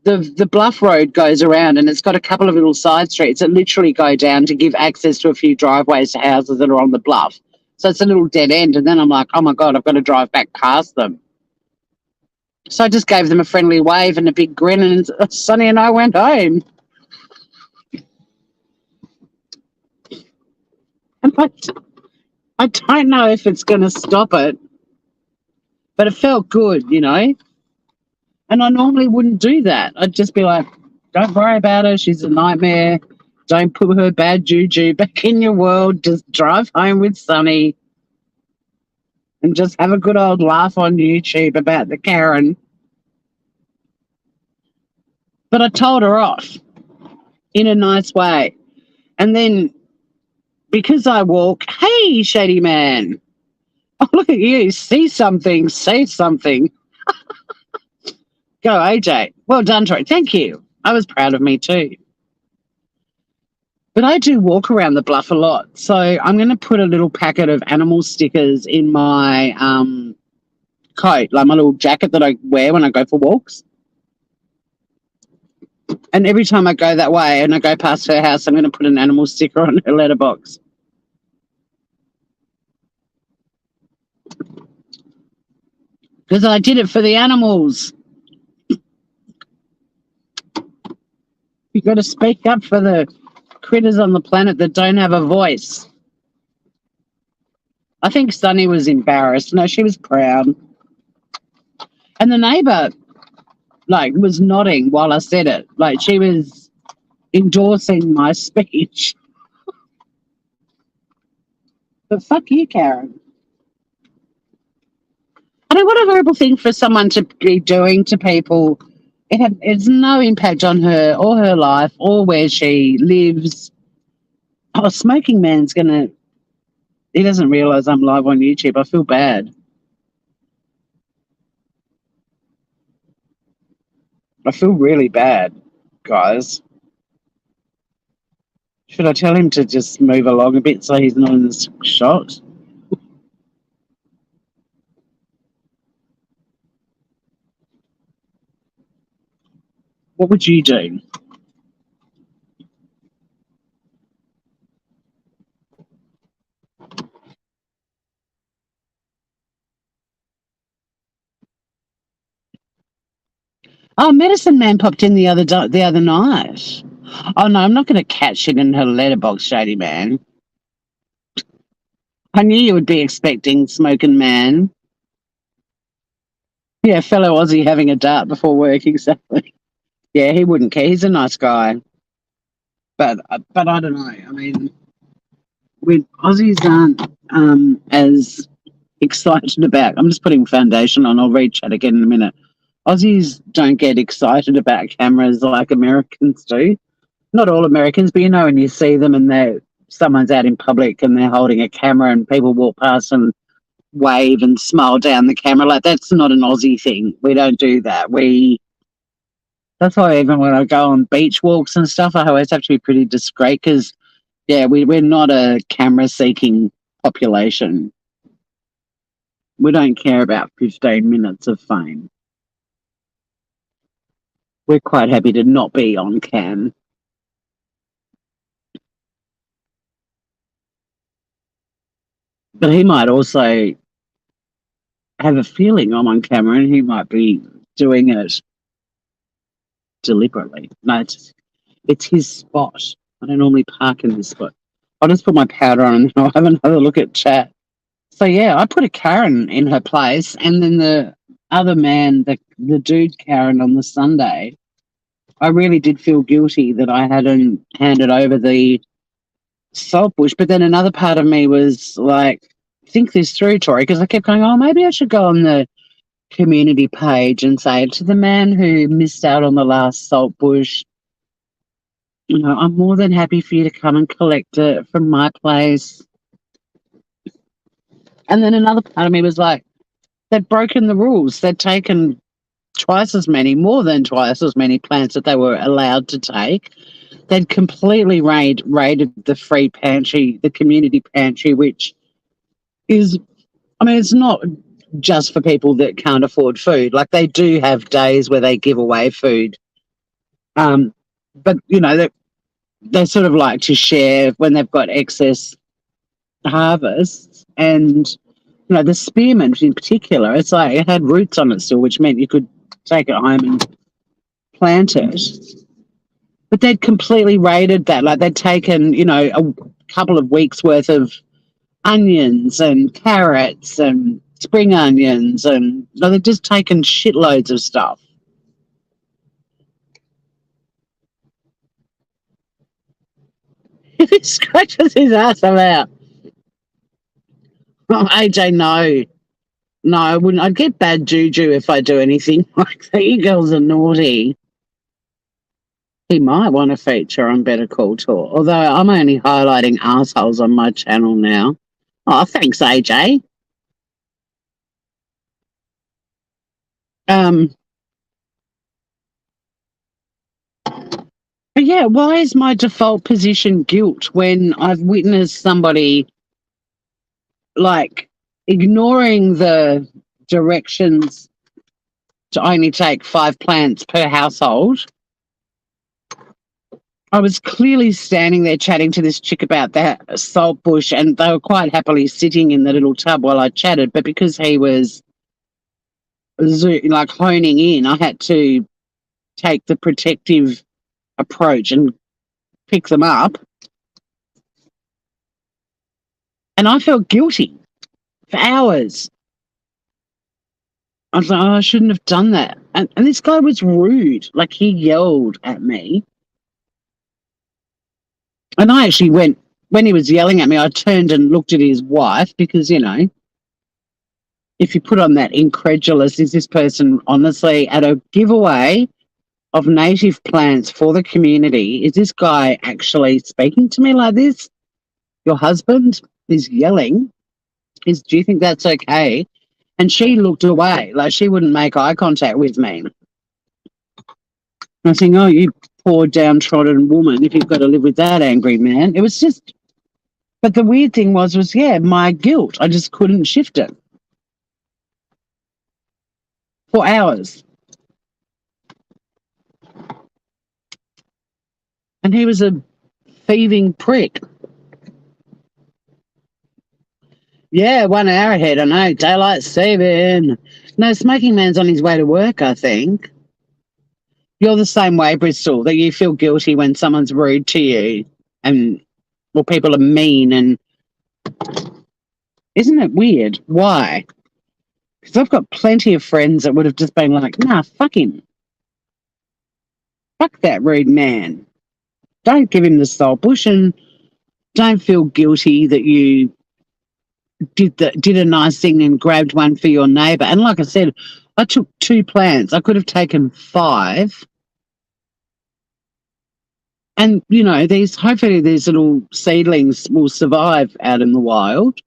the bluff road goes around and it's got a couple of little side streets that literally go down to give access to a few driveways to houses that are on the bluff. So it's a little dead end. And then I'm like, oh, my God, I've got to drive back past them. So I just gave them a friendly wave and a big grin, and Sonny and I went home. And I don't know if it's going to stop it, but it felt good, you know. And I normally wouldn't do that. I'd just be like, don't worry about her. She's a nightmare. Don't put her bad juju back in your world. Just drive home with Sonny and just have a good old laugh on YouTube about the Karen. But I told her off in a nice way. And then because I walk, hey, shady man. Oh, look at you. See something. Say something. Go, AJ. Well done, Tori. Thank you. I was proud of me too. But I do walk around the bluff a lot. So I'm going to put a little packet of animal stickers in my coat, like my little jacket that I wear when I go for walks. And every time I go that way and I go past her house, I'm going to put an animal sticker on her letterbox. Because I did it for the animals. You've got to speak up for the critters on the planet that don't have a voice. I think Sunny was embarrassed. No, she was proud. And the neighbour, was nodding while I said it. Like, she was endorsing my speech. But fuck you, Karen. I mean, what a horrible thing for someone to be doing to people. It's no impact on her or her life or where she lives. Oh, Smoking Man's he doesn't realise I'm live on YouTube. I feel bad. I feel really bad, guys. Should I tell him to just move along a bit so he's not in the shot? What would you do? Oh, Medicine Man popped in the other night. Oh no, I'm not going to catch it in her letterbox, Shady Man. I knew you would be expecting Smoking Man. Yeah, fellow Aussie having a dart before work, exactly. Yeah, he wouldn't care. He's a nice guy. But I don't know. I mean, Aussies aren't as excited about. I'm just putting foundation on. I'll read chat again in a minute. Aussies don't get excited about cameras like Americans do. Not all Americans, but you know when you see them and someone's out in public and they're holding a camera and people walk past and wave and smile down the camera. Like, that's not an Aussie thing. We don't do that. That's why even when I go on beach walks and stuff, I always have to be pretty discreet because, yeah, we're not a camera-seeking population. We don't care about 15 minutes of fame. We're quite happy to not be on cam. But he might also have a feeling I'm on camera and he might be doing it deliberately. No, it's his spot. I don't normally park in this spot. I'll just put my powder on and then I'll have another look at chat. So yeah, I put a Karen in her place, and then the other man, the dude Karen on the Sunday, I really did feel guilty that I hadn't handed over the salt bush. But then another part of me was like, think this through, Tori, because I kept going, oh, maybe I should go on the community page and say to the man who missed out on the last salt bush, you know, I'm more than happy for you to come and collect it from my place. And then another part of me was like, they'd broken the rules. They'd taken more than twice as many plants that they were allowed to take. They'd completely raided the free pantry, the community pantry, which is, I mean, it's not just for people that can't afford food. Like, they do have days where they give away food. But, you know, they sort of like to share when they've got excess harvests. And, you know, the spearmint in particular, it's like it had roots on it still, which meant you could take it home and plant it. But they'd completely raided that. Like, they'd taken, you know, a couple of weeks worth of onions and carrots and spring onions, and they'd just taken shitloads of stuff. He scratches his ass about. Oh, AJ, no. No, I wouldn't. I'd get bad juju if I do anything like that. You girls are naughty. He might want to feature on Better Call Tour, although I'm only highlighting assholes on my channel now. Oh, thanks, AJ. But yeah, why is my default position guilt when I've witnessed somebody like ignoring the directions to only take 5 plants per household? I was clearly standing there chatting to this chick about that salt bush, and they were quite happily sitting in the little tub while I chatted. But because he was like honing in, I had to take the protective approach and pick them up. And I felt guilty for hours. I was like, oh, I shouldn't have done that. And this guy was rude. Like, he yelled at me. And I actually went, when he was yelling at me, I turned and looked at his wife because, you know, if you put on that incredulous, is this person honestly at a giveaway of native plants for the community? Is this guy actually speaking to me like this? Your husband is yelling. Do you think that's okay? And she looked away, like she wouldn't make eye contact with me. I was thinking, oh, you poor downtrodden woman, if you've got to live with that angry man. It was just, but the weird thing was, yeah, my guilt. I just couldn't shift it. For hours. And he was a thieving prick. Yeah, 1 hour ahead, I know. Daylight saving. No, Smoking Man's on his way to work, I think. You're the same way, Bristol, that you feel guilty when someone's rude to you and, well, people are mean. And isn't it weird? Why? Because I've got plenty of friends that would have just been like, nah, fuck him. Fuck that rude man. Don't give him the salt bush. And don't feel guilty that you did a nice thing and grabbed one for your neighbour. And like I said, I took 2 plants. I could have taken 5. And, hopefully these little seedlings will survive out in the wild.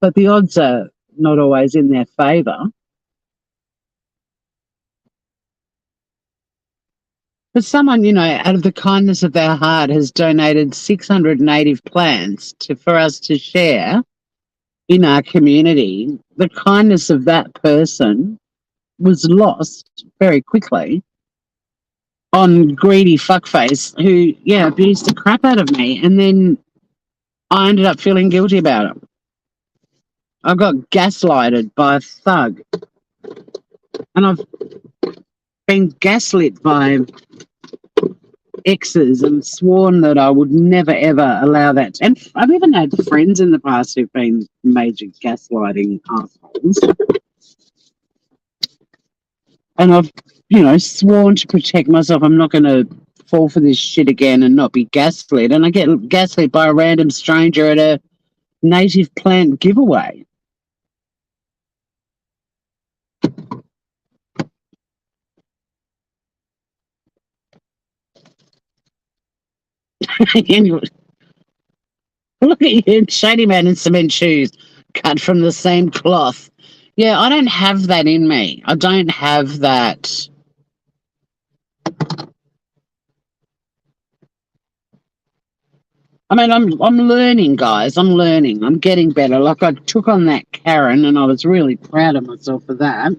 But the odds are not always in their favour. But someone, out of the kindness of their heart has donated 600 native plants for us to share in our community. The kindness of that person was lost very quickly on greedy fuckface who, abused the crap out of me. And then I ended up feeling guilty about it. I got gaslighted by a thug. And I've been gaslit by exes and sworn that I would never, ever allow that. And I've even had friends in the past who've been major gaslighting assholes. And I've, sworn to protect myself. I'm not going to fall for this shit again and not be gaslit. And I get gaslit by a random stranger at a native plant giveaway. Anyway, look at you, shady man in cement shoes, cut from the same cloth. Yeah, I don't have that in me. I don't have that. I mean, I'm learning, guys. I'm learning. I'm getting better. Like I took on that Karen, and I was really proud of myself for that.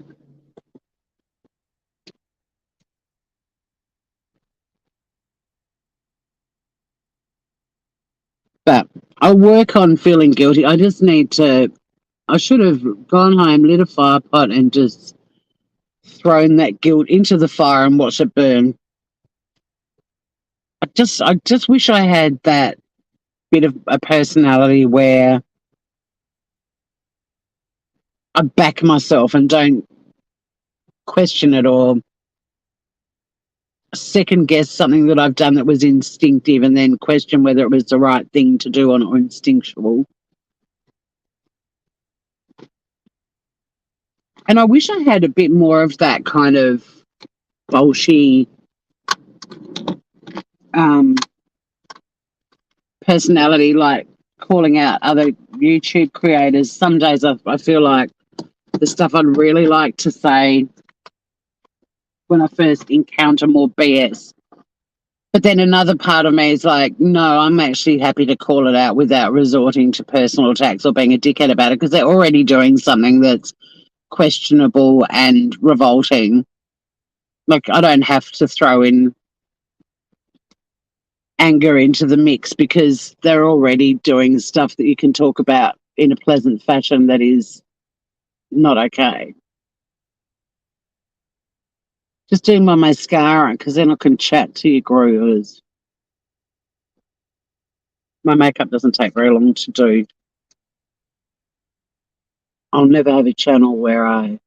But I work on feeling guilty. I just need to. I should have gone home, lit a fire pot, and just thrown that guilt into the fire and watched it burn. I just wish I had that bit of a personality where I back myself and don't question it or second guess something that I've done that was instinctive and then question whether it was the right thing to do or instinctual. And I wish I had a bit more of that kind of bullshit personality, like calling out other YouTube creators. Some days I feel like the stuff I'd really like to say when I first encounter more BS. But then another part of me is like, no, I'm actually happy to call it out without resorting to personal attacks or being a dickhead about it because they're already doing something that's questionable and revolting. Like, I don't have to throw in anger into the mix because they're already doing stuff that you can talk about in a pleasant fashion that is not okay. Just doing my mascara because then I can chat to you growers. My makeup doesn't take very long to do. I'll never have a channel where I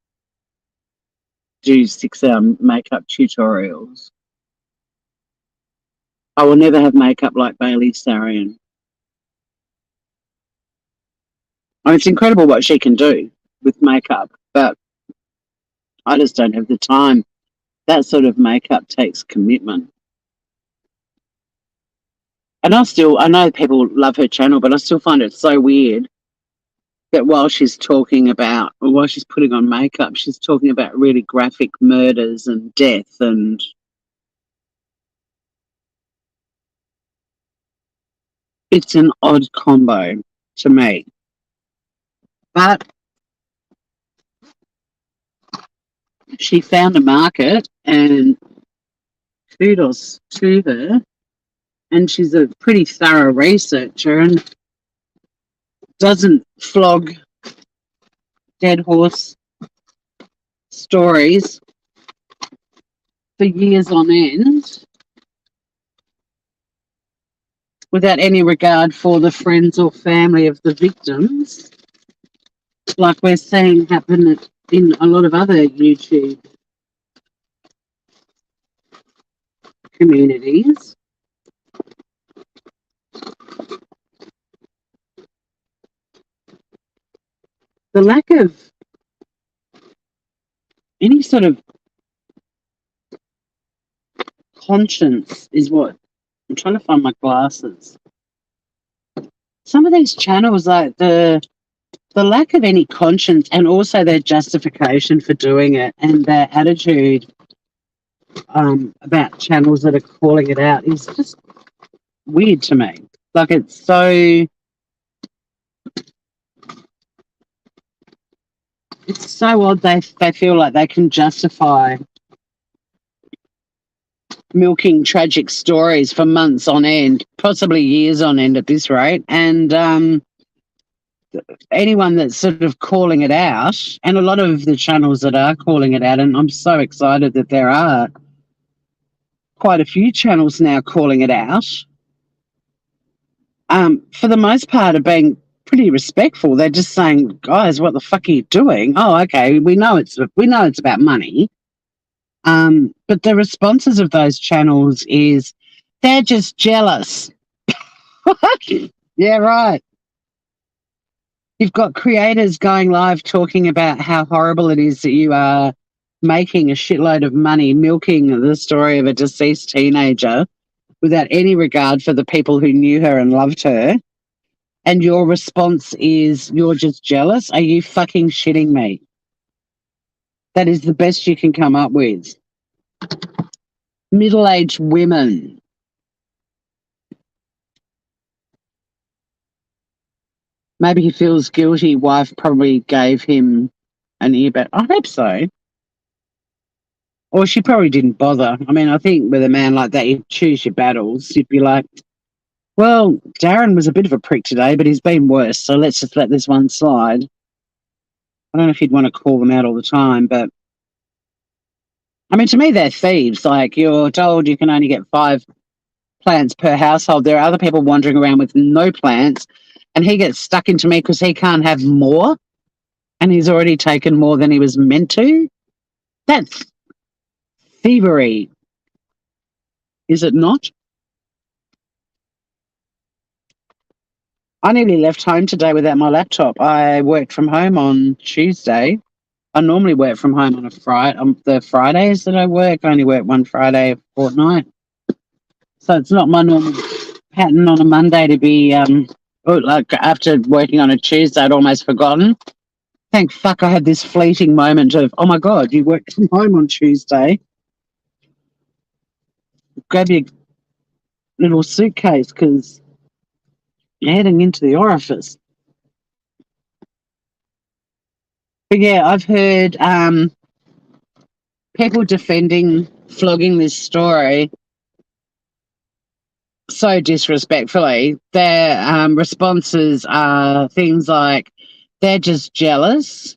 do 6-hour makeup tutorials. I will never have makeup like Bailey Sarian. I mean, it's incredible what she can do with makeup, but I just don't have the time. That sort of makeup takes commitment. And I know people love her channel, but I still find it so weird that while she's putting on makeup, she's talking about really graphic murders and death and it's an odd combo to me. But she found a market and kudos to her. And she's a pretty thorough researcher and doesn't flog dead horse stories for years on end without any regard for the friends or family of the victims, like we're seeing happen in a lot of other YouTube communities. The lack of any sort of conscience is what I'm trying to find my glasses. Some of these channels, like the lack of any conscience and also their justification for doing it and their attitude about channels that are calling it out is just weird to me. Like it's so odd they feel like they can justify milking tragic stories for months on end, possibly years on end at this rate. And anyone that's sort of calling it out, and a lot of the channels that are calling it out, and I'm so excited that there are quite a few channels now calling it out, for the most part are being pretty respectful. They're just saying, guys, what the fuck are you doing? Oh, okay, we know it's about money. But the responses of those channels is they're just jealous. What? Yeah, right. You've got creators going live talking about how horrible it is that you are making a shitload of money milking the story of a deceased teenager without any regard for the people who knew her and loved her. And your response is you're just jealous? Are you fucking shitting me? That is the best you can come up with. Middle-aged women. Maybe he feels guilty. Wife probably gave him an earbud. I hope so. Or she probably didn't bother. I mean, I think with a man like that, you choose your battles. You'd be like, well, Darren was a bit of a prick today, but he's been worse, so let's just let this one slide. I don't know if you'd want to call them out all the time, but I mean, to me, they're thieves. Like, you're told you can only get 5 plants per household. There are other people wandering around with no plants, and he gets stuck into me because he can't have more, and he's already taken more than he was meant to. That's thievery, is it not? I nearly left home today without my laptop. I worked from home on Tuesday. I normally work from home on the Fridays that I work. I only work one Friday a fortnight. So it's not my normal pattern on a Monday to be, like after working on a Tuesday, I'd almost forgotten. Thank fuck I had this fleeting moment of, oh my God, you worked from home on Tuesday. Grab your little suitcase because you're heading into the orifice. But yeah, I've heard people defending flogging this story so disrespectfully. Their responses are things like they're just jealous,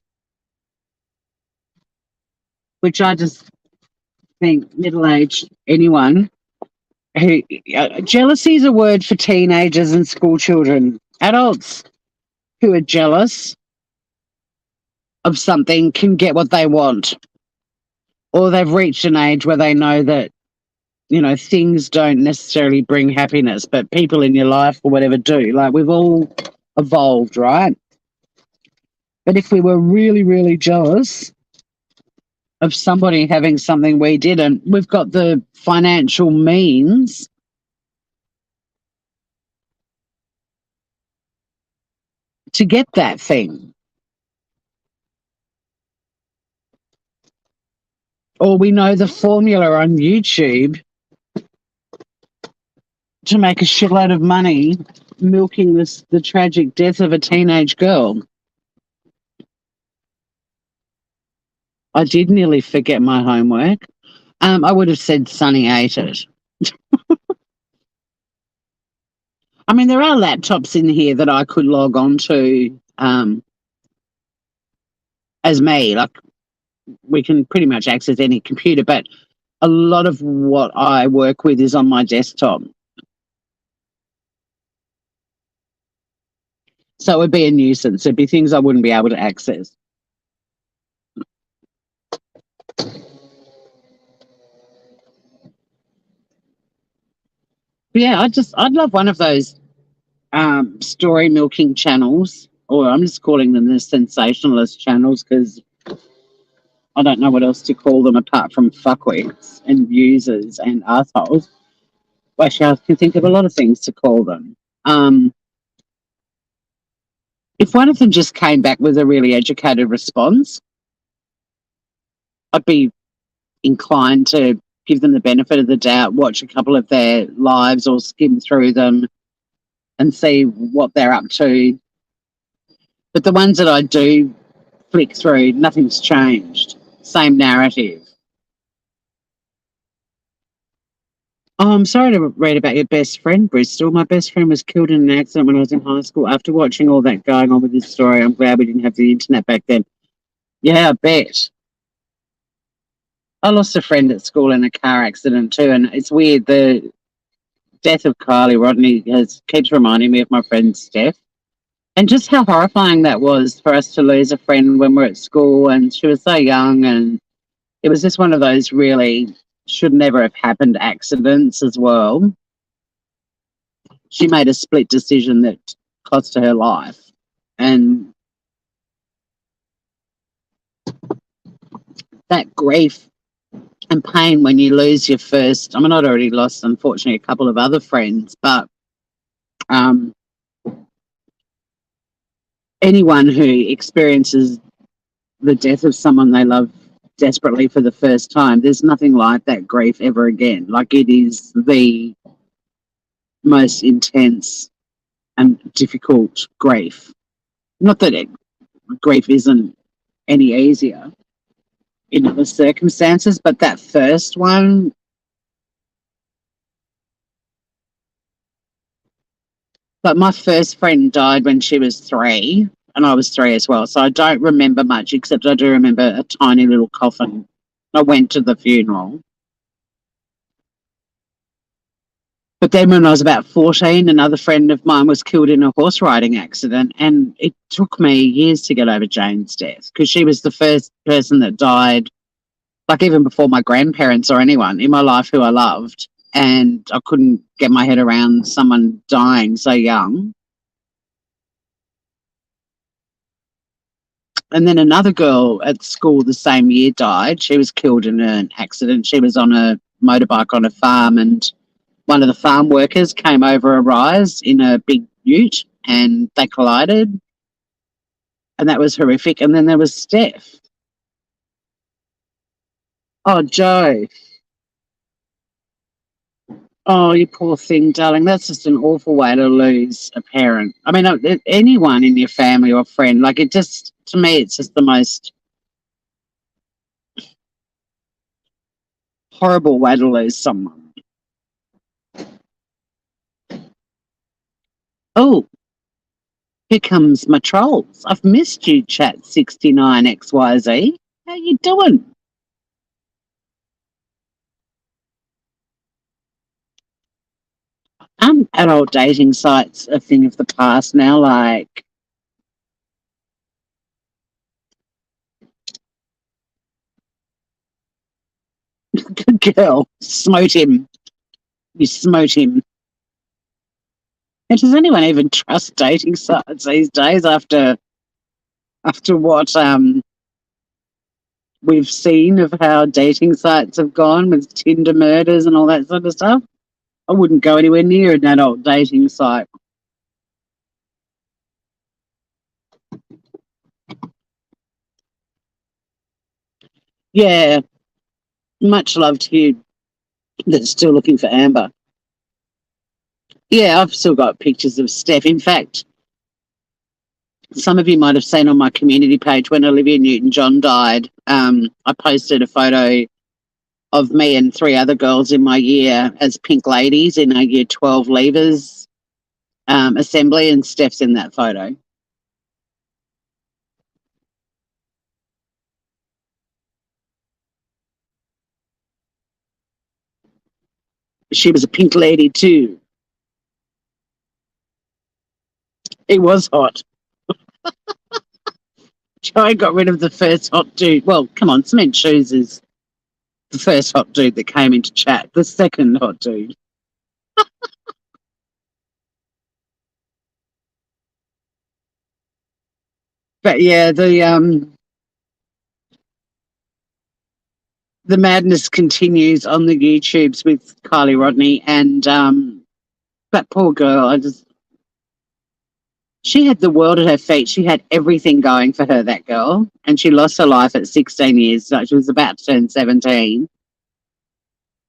which I just think middle-aged anyone who jealousy is a word for teenagers and school children. Adults who are jealous of something can get what they want, or they've reached an age where they know that, you know, things don't necessarily bring happiness, but people in your life or whatever do. Like, we've all evolved, right? But if we were really, really jealous of somebody having something we didn't, we've got the financial means to get that thing. Or we know the formula on YouTube to make a shitload of money milking the tragic death of a teenage girl. I did nearly forget my homework. I would have said Sunny ate it. I mean, there are laptops in here that I could log on to as me. Like, we can pretty much access any computer, but a lot of what I work with is on my desktop. So it would be a nuisance. It'd be things I wouldn't be able to access. But yeah, I'd love one of those story milking channels or I'm just calling them the sensationalist channels because I don't know what else to call them apart from fuckwits and users and assholes. Actually, I can think of a lot of things to call them. If one of them just came back with a really educated response, I'd be inclined to give them the benefit of the doubt, watch a couple of their lives or skim through them and see what they're up to. But the ones that I do flick through, nothing's changed. Same narrative. Oh, I'm sorry to read about your best friend, Bristol. My best friend was killed in an accident when I was in high school. After watching all that going on with this story, I'm glad we didn't have the internet back then. Yeah, I bet. I lost a friend at school in a car accident too, and it's weird. The death of Kylie Rodney keeps reminding me of my friend Steph, and just how horrifying that was for us to lose a friend when we're at school, and she was so young, and it was just one of those really should never have happened accidents as well. She made a split decision that cost her life, and that grief and pain when you lose your first. I mean, I'd already lost, unfortunately, a couple of other friends, but um, anyone who experiences the death of someone they love desperately for the first time, there's nothing like that grief ever again. Like, it is the most intense and difficult grief. Not that grief isn't any easier in other circumstances, but that first one, but my first friend died when she was 3, and I was 3 as well. So I don't remember much, except I do remember a tiny little coffin. I went to the funeral. But then when I was about 14, another friend of mine was killed in a horse riding accident, and it took me years to get over Jane's death because she was the first person that died, like even before my grandparents or anyone in my life who I loved, and I couldn't get my head around someone dying so young. And then another girl at school the same year died. She was killed in an accident. She was on a motorbike on a farm, and one of the farm workers came over a rise in a big ute and they collided, and that was horrific. And then there was Steph. Oh, Joe. Oh, you poor thing, darling. That's just an awful way to lose a parent. I mean, anyone in your family or friend, like it just, to me, it's just the most horrible way to lose someone. Oh, here comes my trolls. I've missed you, chat 69XYZ. How you doing? Adult dating sites a thing of the past now, like good girl, smote him. You smote him. And does anyone even trust dating sites these days after what we've seen of how dating sites have gone with Tinder murders and all that sort of stuff? I wouldn't go anywhere near an adult dating site. Yeah, much love to you that's still looking for Amber. Yeah, I've still got pictures of Steph. In fact, some of you might have seen on my community page when Olivia Newton-John died, I posted a photo of me and 3 other girls in my year as pink ladies in our year 12 leavers assembly, and Steph's in that photo. She was a pink lady too. It was hot. Joey got rid of the first hot dude. Well, come on, Cement Shoes is the first hot dude that came into chat. The second hot dude. But yeah, the madness continues on the YouTubes with Kylie Rodney and that poor girl. She had the world at her feet. She had everything going for her, that girl, and she lost her life at 16 years. So she was about to turn 17,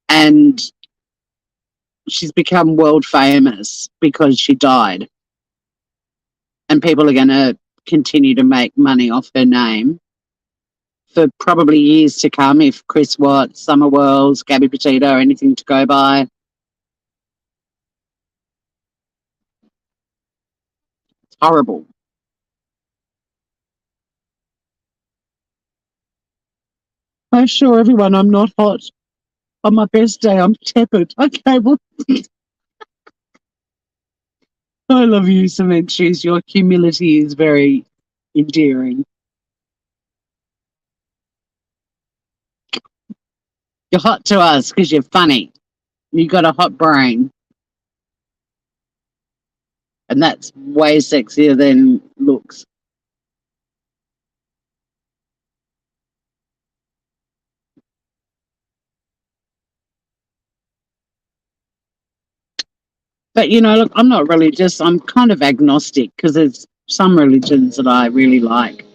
and she's become world famous because she died. And people are going to continue to make money off her name for probably years to come if Chris Watts, Summer Worlds, Gabby Petito are anything to go by. It's horrible. I assure everyone I'm not hot. On my best day, I'm tepid. Okay, well, I love you, Cementries. Your humility is very endearing. You're hot to us because you're funny. You got a hot brain, and that's way sexier than looks. But look, I'm not religious. I'm kind of agnostic because there's some religions that I really like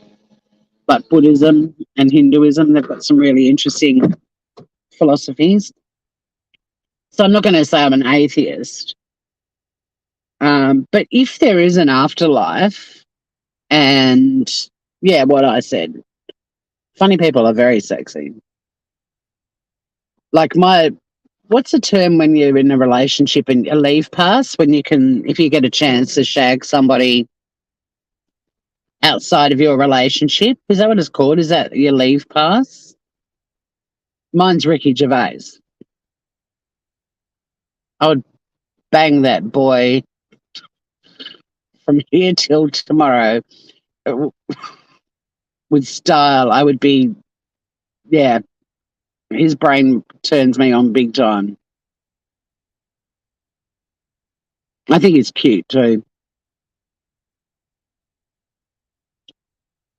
Buddhism and Hinduism. They've got some really interesting philosophies. So I'm not going to say I'm an atheist. But if there is an afterlife, and yeah, what I said, funny people are very sexy. Like what's the term when you're in a relationship and a leave pass, when you can, if you get a chance to shag somebody outside of your relationship? Is that what it's called? Is that your leave pass? Mine's Ricky Gervais. I would bang that boy from here till tomorrow with style. I would be, yeah, his brain turns me on big time. I think he's cute too.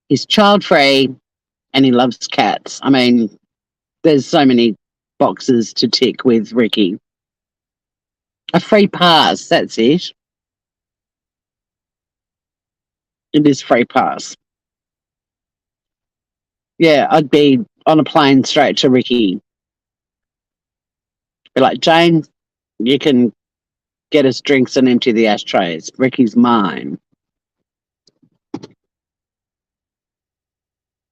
He's child free and he loves cats. I mean, there's so many boxes to tick with Ricky. A free pass, that's it. It is free pass. Yeah, I'd be on a plane straight to Ricky. Be like, Jane, you can get us drinks and empty the ashtrays. Ricky's mine.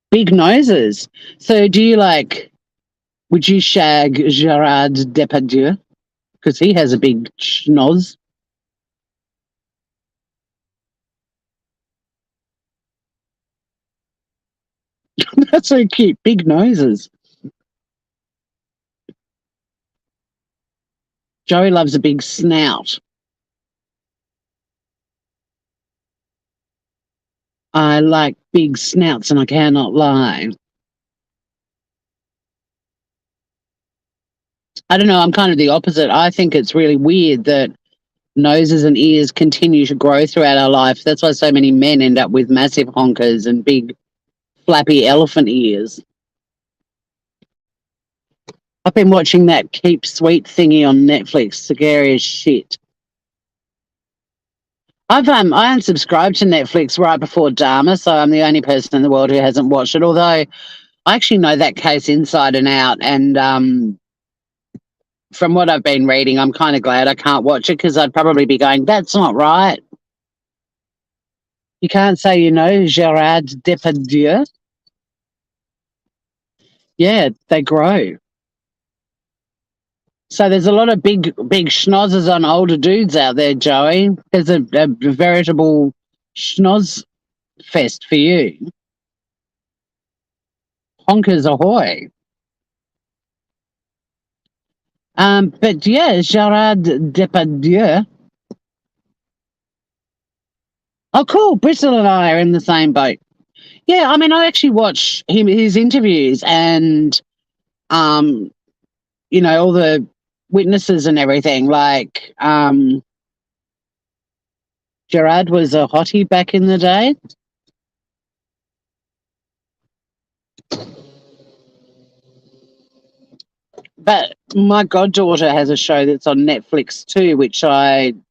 Big noses. So do you would you shag Gerard Depardieu? Because he has a big schnoz. That's so cute. Big noses. Joey loves a big snout. I like big snouts and I cannot lie. I don't know. I'm kind of the opposite. I think it's really weird that noses and ears continue to grow throughout our life. That's why so many men end up with massive honkers and big flappy elephant ears. I've been watching that Keep Sweet thingy on Netflix. Scary as shit. I unsubscribed to Netflix right before Dharma, so I'm the only person in the world who hasn't watched it. Although I actually know that case inside and out, and from what I've been reading, I'm kind of glad I can't watch it because I'd probably be going, "That's not right." You can't say, Gerard Depardieu. Yeah, they grow. So there's a lot of big schnozzes on older dudes out there, Joey. There's a veritable schnoz fest for you. Honkers ahoy. But yeah, Gerard Depardieu. Oh, cool. Bristol and I are in the same boat. Yeah, I mean, I actually watch his interviews and, all the witnesses and everything. Like, Gerard was a hottie back in the day. But my goddaughter has a show that's on Netflix too, which I'm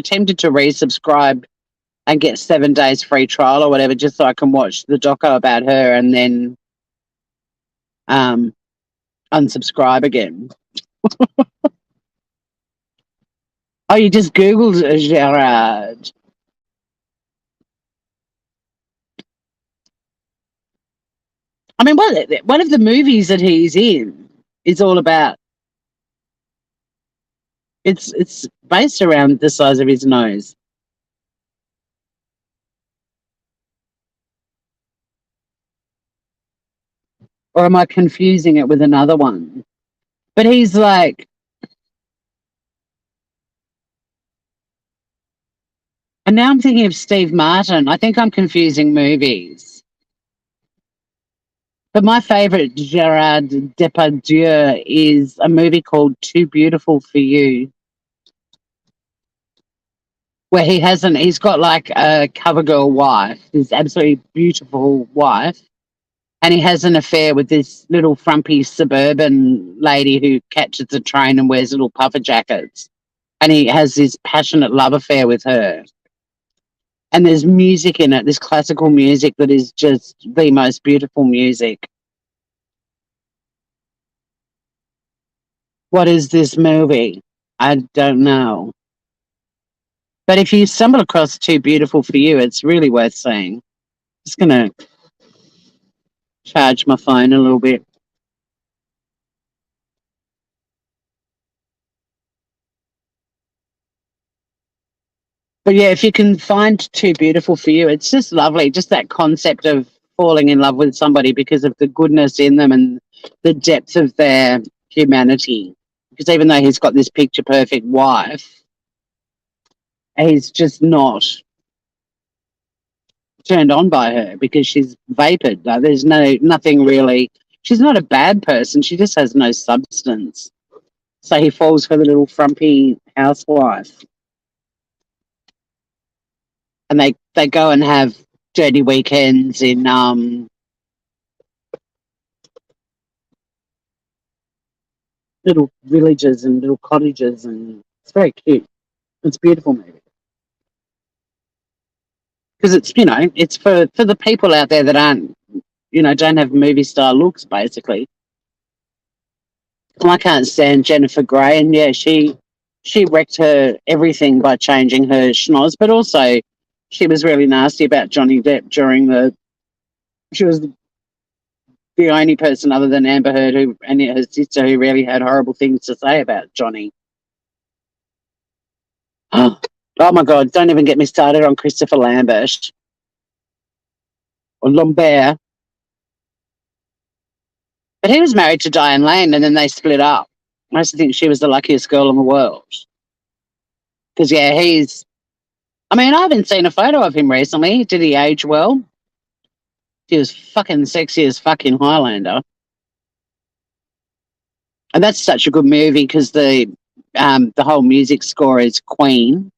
tempted to resubscribe and get 7 days free trial or whatever, just so I can watch the doco about her and then um, unsubscribe again. Oh, you just Googled Gerard. I mean, one of the movies that he's in is all about. It's based around the size of his nose. Or am I confusing it with another one? But he's like, and now I'm thinking of Steve Martin. I think I'm confusing movies. But my favorite Gerard Depardieu is a movie called Too Beautiful for You, where he's got like a cover girl wife, this absolutely beautiful wife, and he has an affair with this little frumpy suburban lady who catches a train and wears little puffer jackets. And he has this passionate love affair with her. And there's music in it, this classical music that is just the most beautiful music. What is this movie? I don't know. But if you stumble across Too Beautiful for You, it's really worth seeing. Just going to charge my phone a little bit. But yeah, if you can find Too Beautiful for You, it's just lovely. Just that concept of falling in love with somebody because of the goodness in them and the depth of their humanity. Because even though he's got this picture perfect wife, he's just not turned on by her because she's vapored. Like, there's nothing really. She's not a bad person. She just has no substance. So he falls for the little frumpy housewife. And they go and have dirty weekends in little villages and little cottages, and it's very cute. It's a beautiful movie because it's for the people out there that aren't don't have movie star looks basically. I can't stand Jennifer Grey, and yeah, she wrecked her everything by changing her schnoz, but also she was really nasty about Johnny Depp during the. She was the only person other than Amber Heard and her sister who really had horrible things to say about Johnny. Oh my God! Don't even get me started on Christopher Lambert or Lambert. But he was married to Diane Lane, and then they split up. I used to think she was the luckiest girl in the world. Because yeah, I mean, I haven't seen a photo of him recently. Did he age well? He was fucking sexy as fucking Highlander. And that's such a good movie because the whole music score is Queen.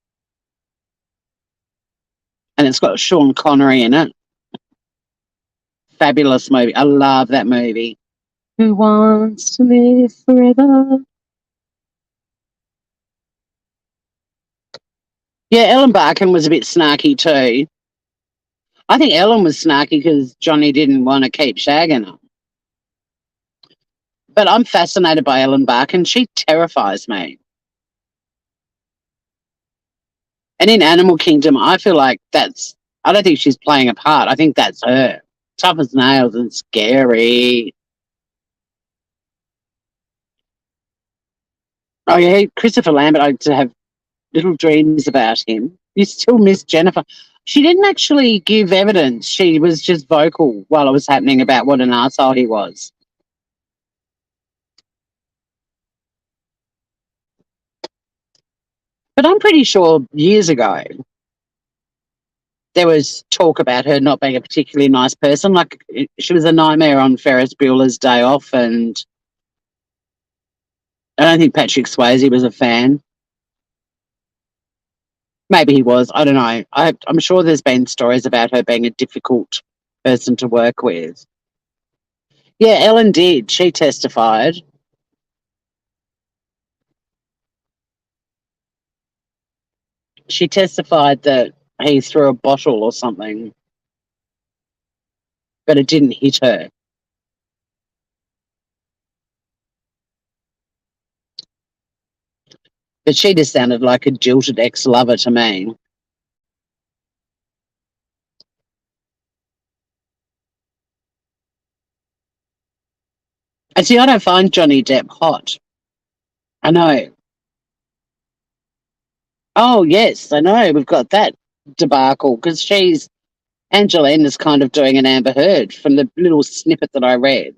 And it's got Sean Connery in it. Fabulous movie. I love that movie. Who wants to live forever? Yeah, Ellen Barkin was a bit snarky too. I think Ellen was snarky because Johnny didn't want to keep shagging her. But I'm fascinated by Ellen Barkin. She terrifies me. And in Animal Kingdom, I feel like I don't think she's playing a part. I think that's her. Tough as nails and scary. Oh, yeah, Christopher Lambert, I used to have little dreams about him. You still miss Jennifer. She didn't actually give evidence. She was just vocal while it was happening about what an arsehole he was. But I'm pretty sure years ago, there was talk about her not being a particularly nice person. Like, she was a nightmare on Ferris Bueller's Day Off, and I don't think Patrick Swayze was a fan. Maybe he was. I don't know. I'm sure there's been stories about her being a difficult person to work with. Yeah, Ellen did. She testified. She testified that he threw a bottle or something, but it didn't hit her. But she just sounded like a jilted ex-lover to me. And see, I don't find Johnny Depp hot. I know. Oh, yes, I know. We've got that debacle because Angelina's kind of doing an Amber Heard from the little snippet that I read.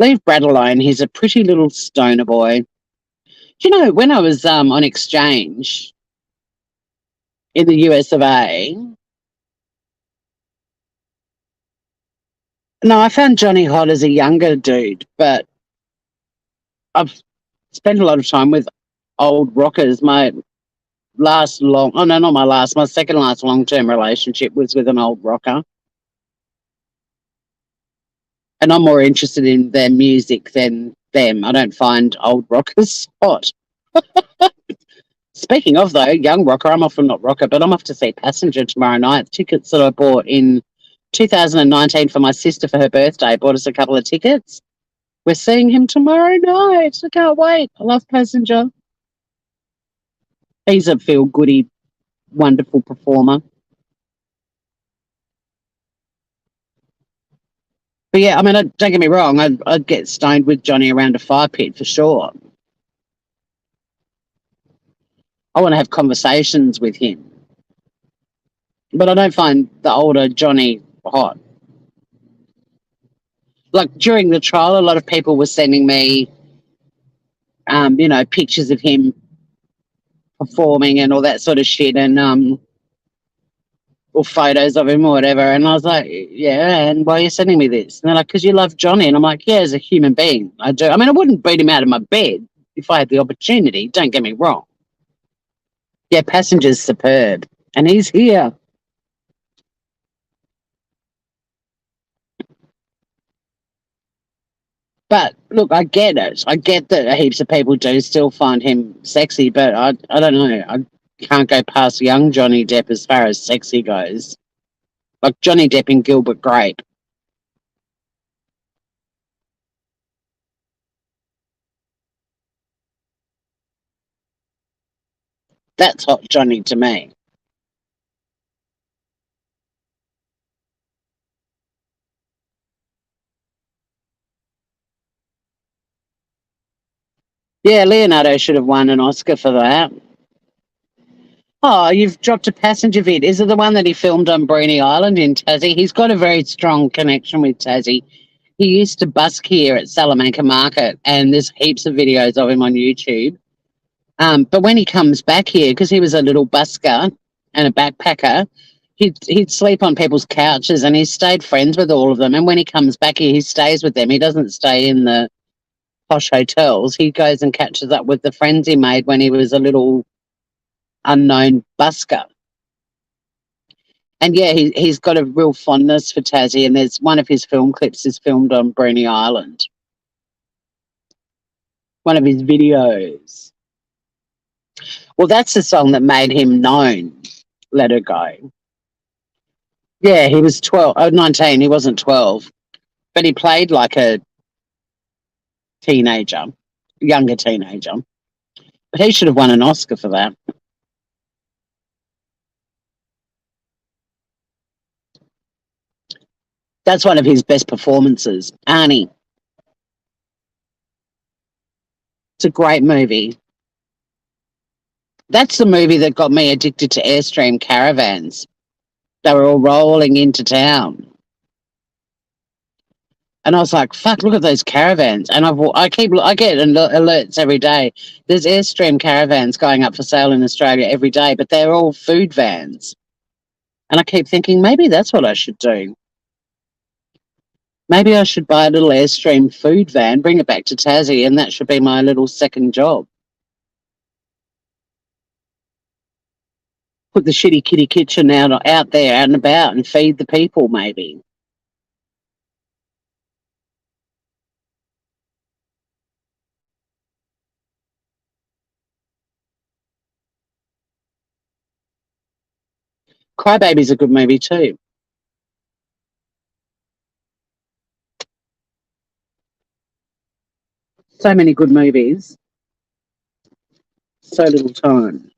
Leave Brad alone. He's a pretty little stoner boy. Do you know, when I was on exchange in the US of A, no, I found Johnny hot as a younger dude, but I've spent a lot of time with old rockers. Oh no, not my last, my second last long-term relationship was with an old rocker. And I'm more interested in their music than them. I don't find old rockers hot. Speaking of, though, young rocker, I'm often not rocker, but I'm off to see Passenger tomorrow night. Tickets that I bought in 2019 for my sister for her birthday. Bought us a couple of tickets. We're seeing him tomorrow night. I can't wait. I love Passenger. He's a feel-goody, wonderful performer. But yeah, I mean, don't get me wrong. I'd get stoned with Johnny around a fire pit for sure. I want to have conversations with him. But I don't find the older Johnny hot. Like during the trial, a lot of people were sending me, pictures of him performing and all that sort of shit, and or photos of him or whatever. And I was like, yeah, and why are you sending me this? And they're like, because you love Johnny. And I'm like, yeah, as a human being, I do. I mean, I wouldn't beat him out of my bed if I had the opportunity. Don't get me wrong. Yeah, Passenger's superb, and he's here. But look, I get it. I get that heaps of people do still find him sexy, but I don't know. I can't go past young Johnny Depp as far as sexy goes. Like Johnny Depp and Gilbert Grape. That's hot Johnny to me. Yeah, Leonardo should have won an Oscar for that. Oh, you've dropped a Passenger vid. Is it the one that he filmed on Bruny Island in Tassie? He's got a very strong connection with Tassie. He used to busk here at Salamanca Market, and there's heaps of videos of him on YouTube. But when he comes back here, because he was a little busker and a backpacker, he'd sleep on people's couches, and he's stayed friends with all of them. And when he comes back here, he stays with them. He doesn't stay in the posh hotels. He goes and catches up with the friends he made when he was a little unknown busker. And yeah, he's got a real fondness for Tassie, and there's one of his film clips is filmed on Bruny Island. One of his videos. Well, that's the song that made him known. Let Her Go. Yeah, he was 19. He wasn't 12, but he played like a teenager, younger teenager. But he should have won an Oscar for that. That's one of his best performances. Arnie. It's a great movie. That's the movie that got me addicted to Airstream caravans. They were all rolling into town. And I was like, fuck, look at those caravans. And I get alerts every day. There's Airstream caravans going up for sale in Australia every day, but they're all food vans. And I keep thinking, maybe that's what I should do. Maybe I should buy a little Airstream food van, bring it back to Tassie, and that should be my little second job. Put the shitty kitty kitchen out there, out and about, and feed the people, maybe. Crybaby's a good movie too. So many good movies, so little time.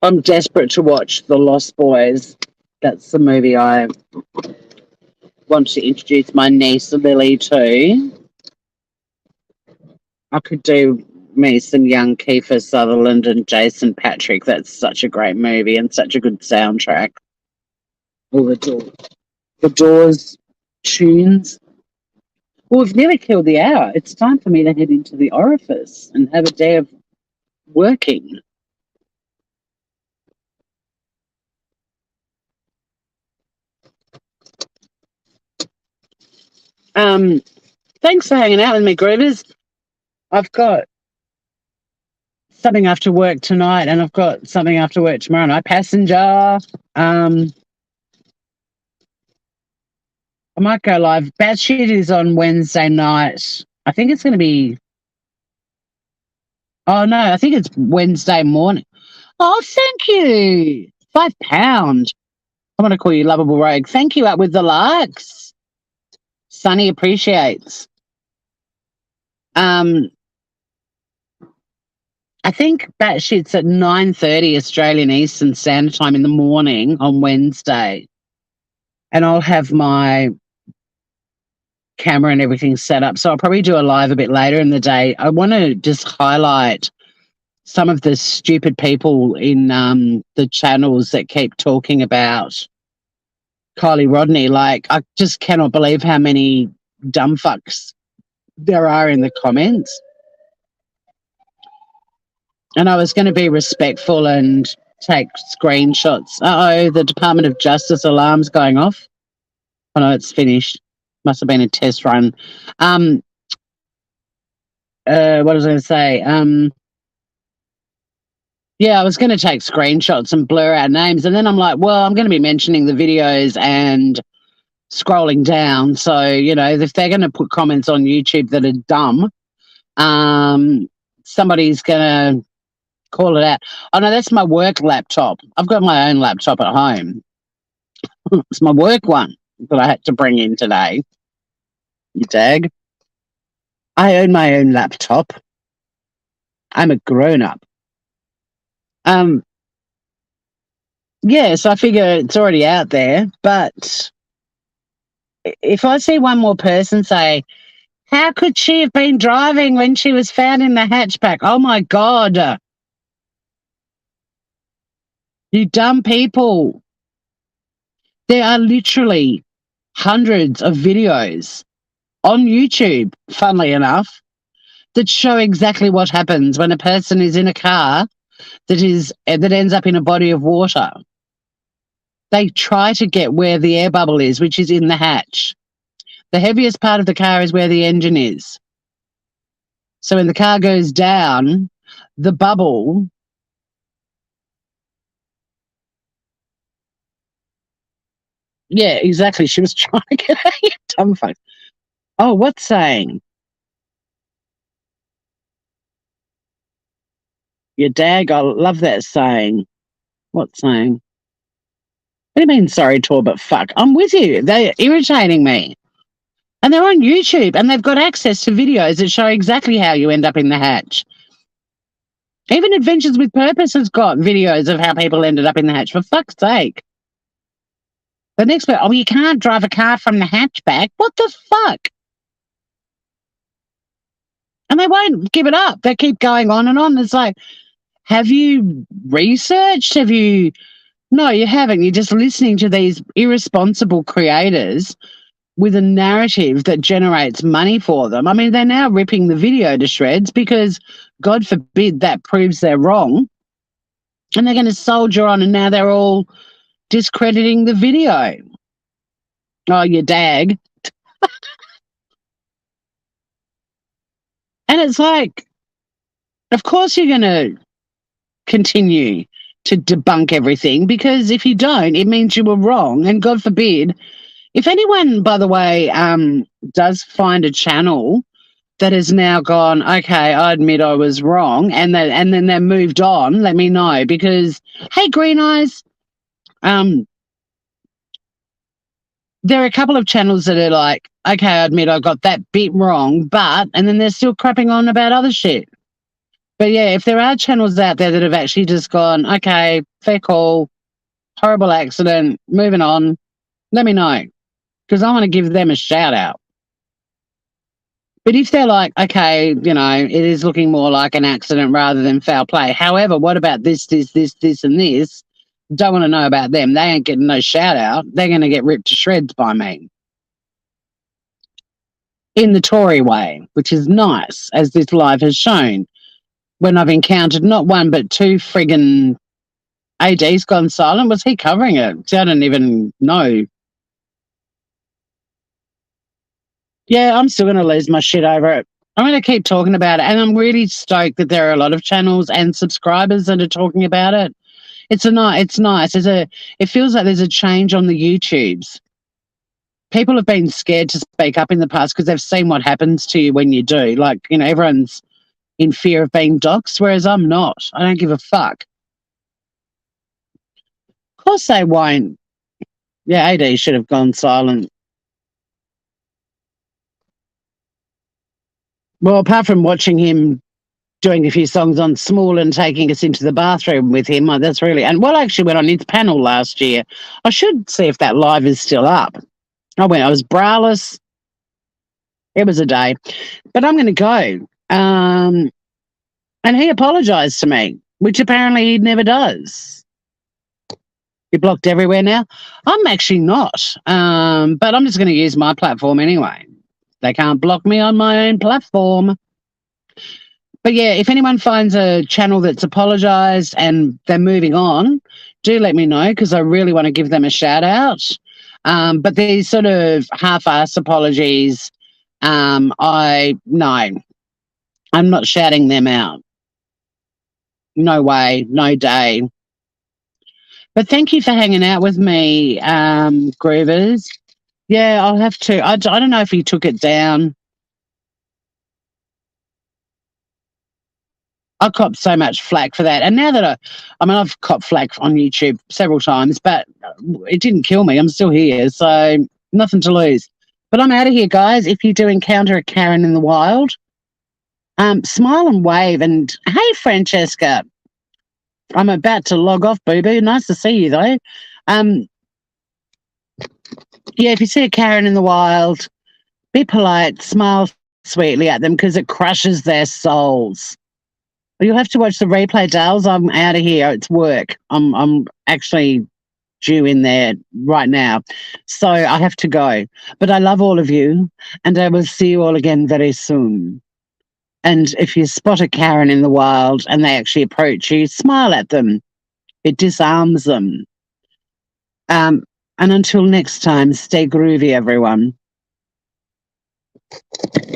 I'm desperate to watch The Lost Boys. That's the movie I want to introduce my niece Lily to. I could do me some young Kiefer Sutherland and Jason Patrick. That's such a great movie and such a good soundtrack. All the Doors tunes. Well, we've nearly killed the hour. It's time for me to head into the orifice and have a day of working. Thanks for hanging out with me, Groovers. I've got something after work tonight, and I've got something after work tomorrow night. Passenger. I might go live. Batshit is on Wednesday night. I think it's going to be. Oh no, I think it's Wednesday morning. Oh, thank you. £5. I'm going to call you Lovable Rogue. Thank you, up with the likes. Sunny appreciates. I think Batshit's at 9:30 Australian Eastern Standard Time in the morning on Wednesday. And I'll have my camera and everything set up. So I'll probably do a live a bit later in the day. I want to just highlight some of the stupid people in the channels that keep talking about Kylie Rodney. Like, I just cannot believe how many dumb fucks there are in the comments. And I was going to be respectful and take screenshots. Uh-oh, the Department of Justice alarm's going off. Oh, no, it's finished. Must have been a test run. What was I going to say? Yeah, I was going to take screenshots and blur out names. And then I'm like, well, I'm going to be mentioning the videos and scrolling down. So, you know, if they're going to put comments on YouTube that are dumb, somebody's going to call it out. Oh, no, that's my work laptop. I've got my own laptop at home. It's my work one that I had to bring in today. You dag. I own my own laptop. I'm a grown-up. Yeah, so I figure it's already out there, but if I see one more person say, how could she have been driving when she was found in the hatchback? Oh my God. You dumb people. There are literally hundreds of videos on YouTube, funnily enough, that show exactly what happens when a person is in a car that ends up in a body of water. They try to get where the air bubble is, which is in the hatch. The heaviest part of the car is where the engine is. So when the car goes down, the bubble yeah, exactly. She was trying to get out, you dumb fuck. Oh, what's saying? Your dag, I love that saying. What saying? What do you mean, sorry, Tor, but fuck? I'm with you. They're irritating me. And they're on YouTube, and they've got access to videos that show exactly how you end up in the hatch. Even Adventures with Purpose has got videos of how people ended up in the hatch, for fuck's sake. The next bit, oh, you can't drive a car from the hatchback. What the fuck? And they won't give it up. They keep going on and on. It's like, have you researched? Have you... No, you haven't. You're just listening to these irresponsible creators with a narrative that generates money for them. I mean, they're now ripping the video to shreds because, God forbid, that proves they're wrong. And they're going to soldier on, and now they're all discrediting the video. Oh, you dag. And it's like, of course you're going to continue to debunk everything, because if you don't, it means you were wrong. And God forbid, if anyone, by the way, does find a channel that has now gone, okay, I admit I was wrong, and then they moved on, let me know. Because, hey, Green Eyes, there are a couple of channels that are like, okay, I admit I got that bit wrong, but, and then they're still crapping on about other shit. But yeah, if there are channels out there that have actually just gone, okay, fair call, horrible accident, moving on, let me know. Because I want to give them a shout out. But if they're like, okay, it is looking more like an accident rather than foul play. However, what about this, and this? Don't want to know about them. They ain't getting no shout out. They're going to get ripped to shreds by me. In the Tory way, which is nice, as this live has shown. When I've encountered not one, but two friggin' AD's gone silent. Was he covering it? See, I don't even know. Yeah, I'm still going to lose my shit over it. I'm going to keep talking about it. And I'm really stoked that there are a lot of channels and subscribers that are talking about it. It's nice. It feels like there's a change on the YouTubes. People have been scared to speak up in the past because they've seen what happens to you when you do. Like, everyone's in fear of being doxxed, whereas I'm not. I don't give a fuck. Of course they won't. Yeah, AD should have gone silent. Well, apart from watching him doing a few songs on Small and taking us into the bathroom with him, that's really... And I actually went on his panel last year. I should see if that live is still up. I was braless. It was a day. But I'm going to go. And he apologised to me, which apparently he never does. You're blocked everywhere now? I'm actually not. But I'm just going to use my platform anyway. They can't block me on my own platform. But yeah, if anyone finds a channel that's apologised and they're moving on, do let me know because I really want to give them a shout out. But these sort of half-assed apologies, no, I'm not shouting them out. No way, no day. But thank you for hanging out with me, Groovers. Yeah, I'll have to. I don't know if he took it down. I copped so much flack for that. And now that I've copped flack on YouTube several times, but it didn't kill me. I'm still here, so nothing to lose. But I'm out of here, guys. If you do encounter a Karen in the wild, smile and wave. And hey, Francesca, I'm about to log off, boo-boo. Nice to see you, though. Yeah, if you see a Karen in the wild, be polite, smile sweetly at them because it crushes their souls. You'll have to watch the replay, Dales. I'm out of here. It's work. I'm actually due in there right now. So I have to go. But I love all of you, and I will see you all again very soon. And if you spot a Karen in the wild and they actually approach you, smile at them. It disarms them. And until next time, stay groovy, everyone.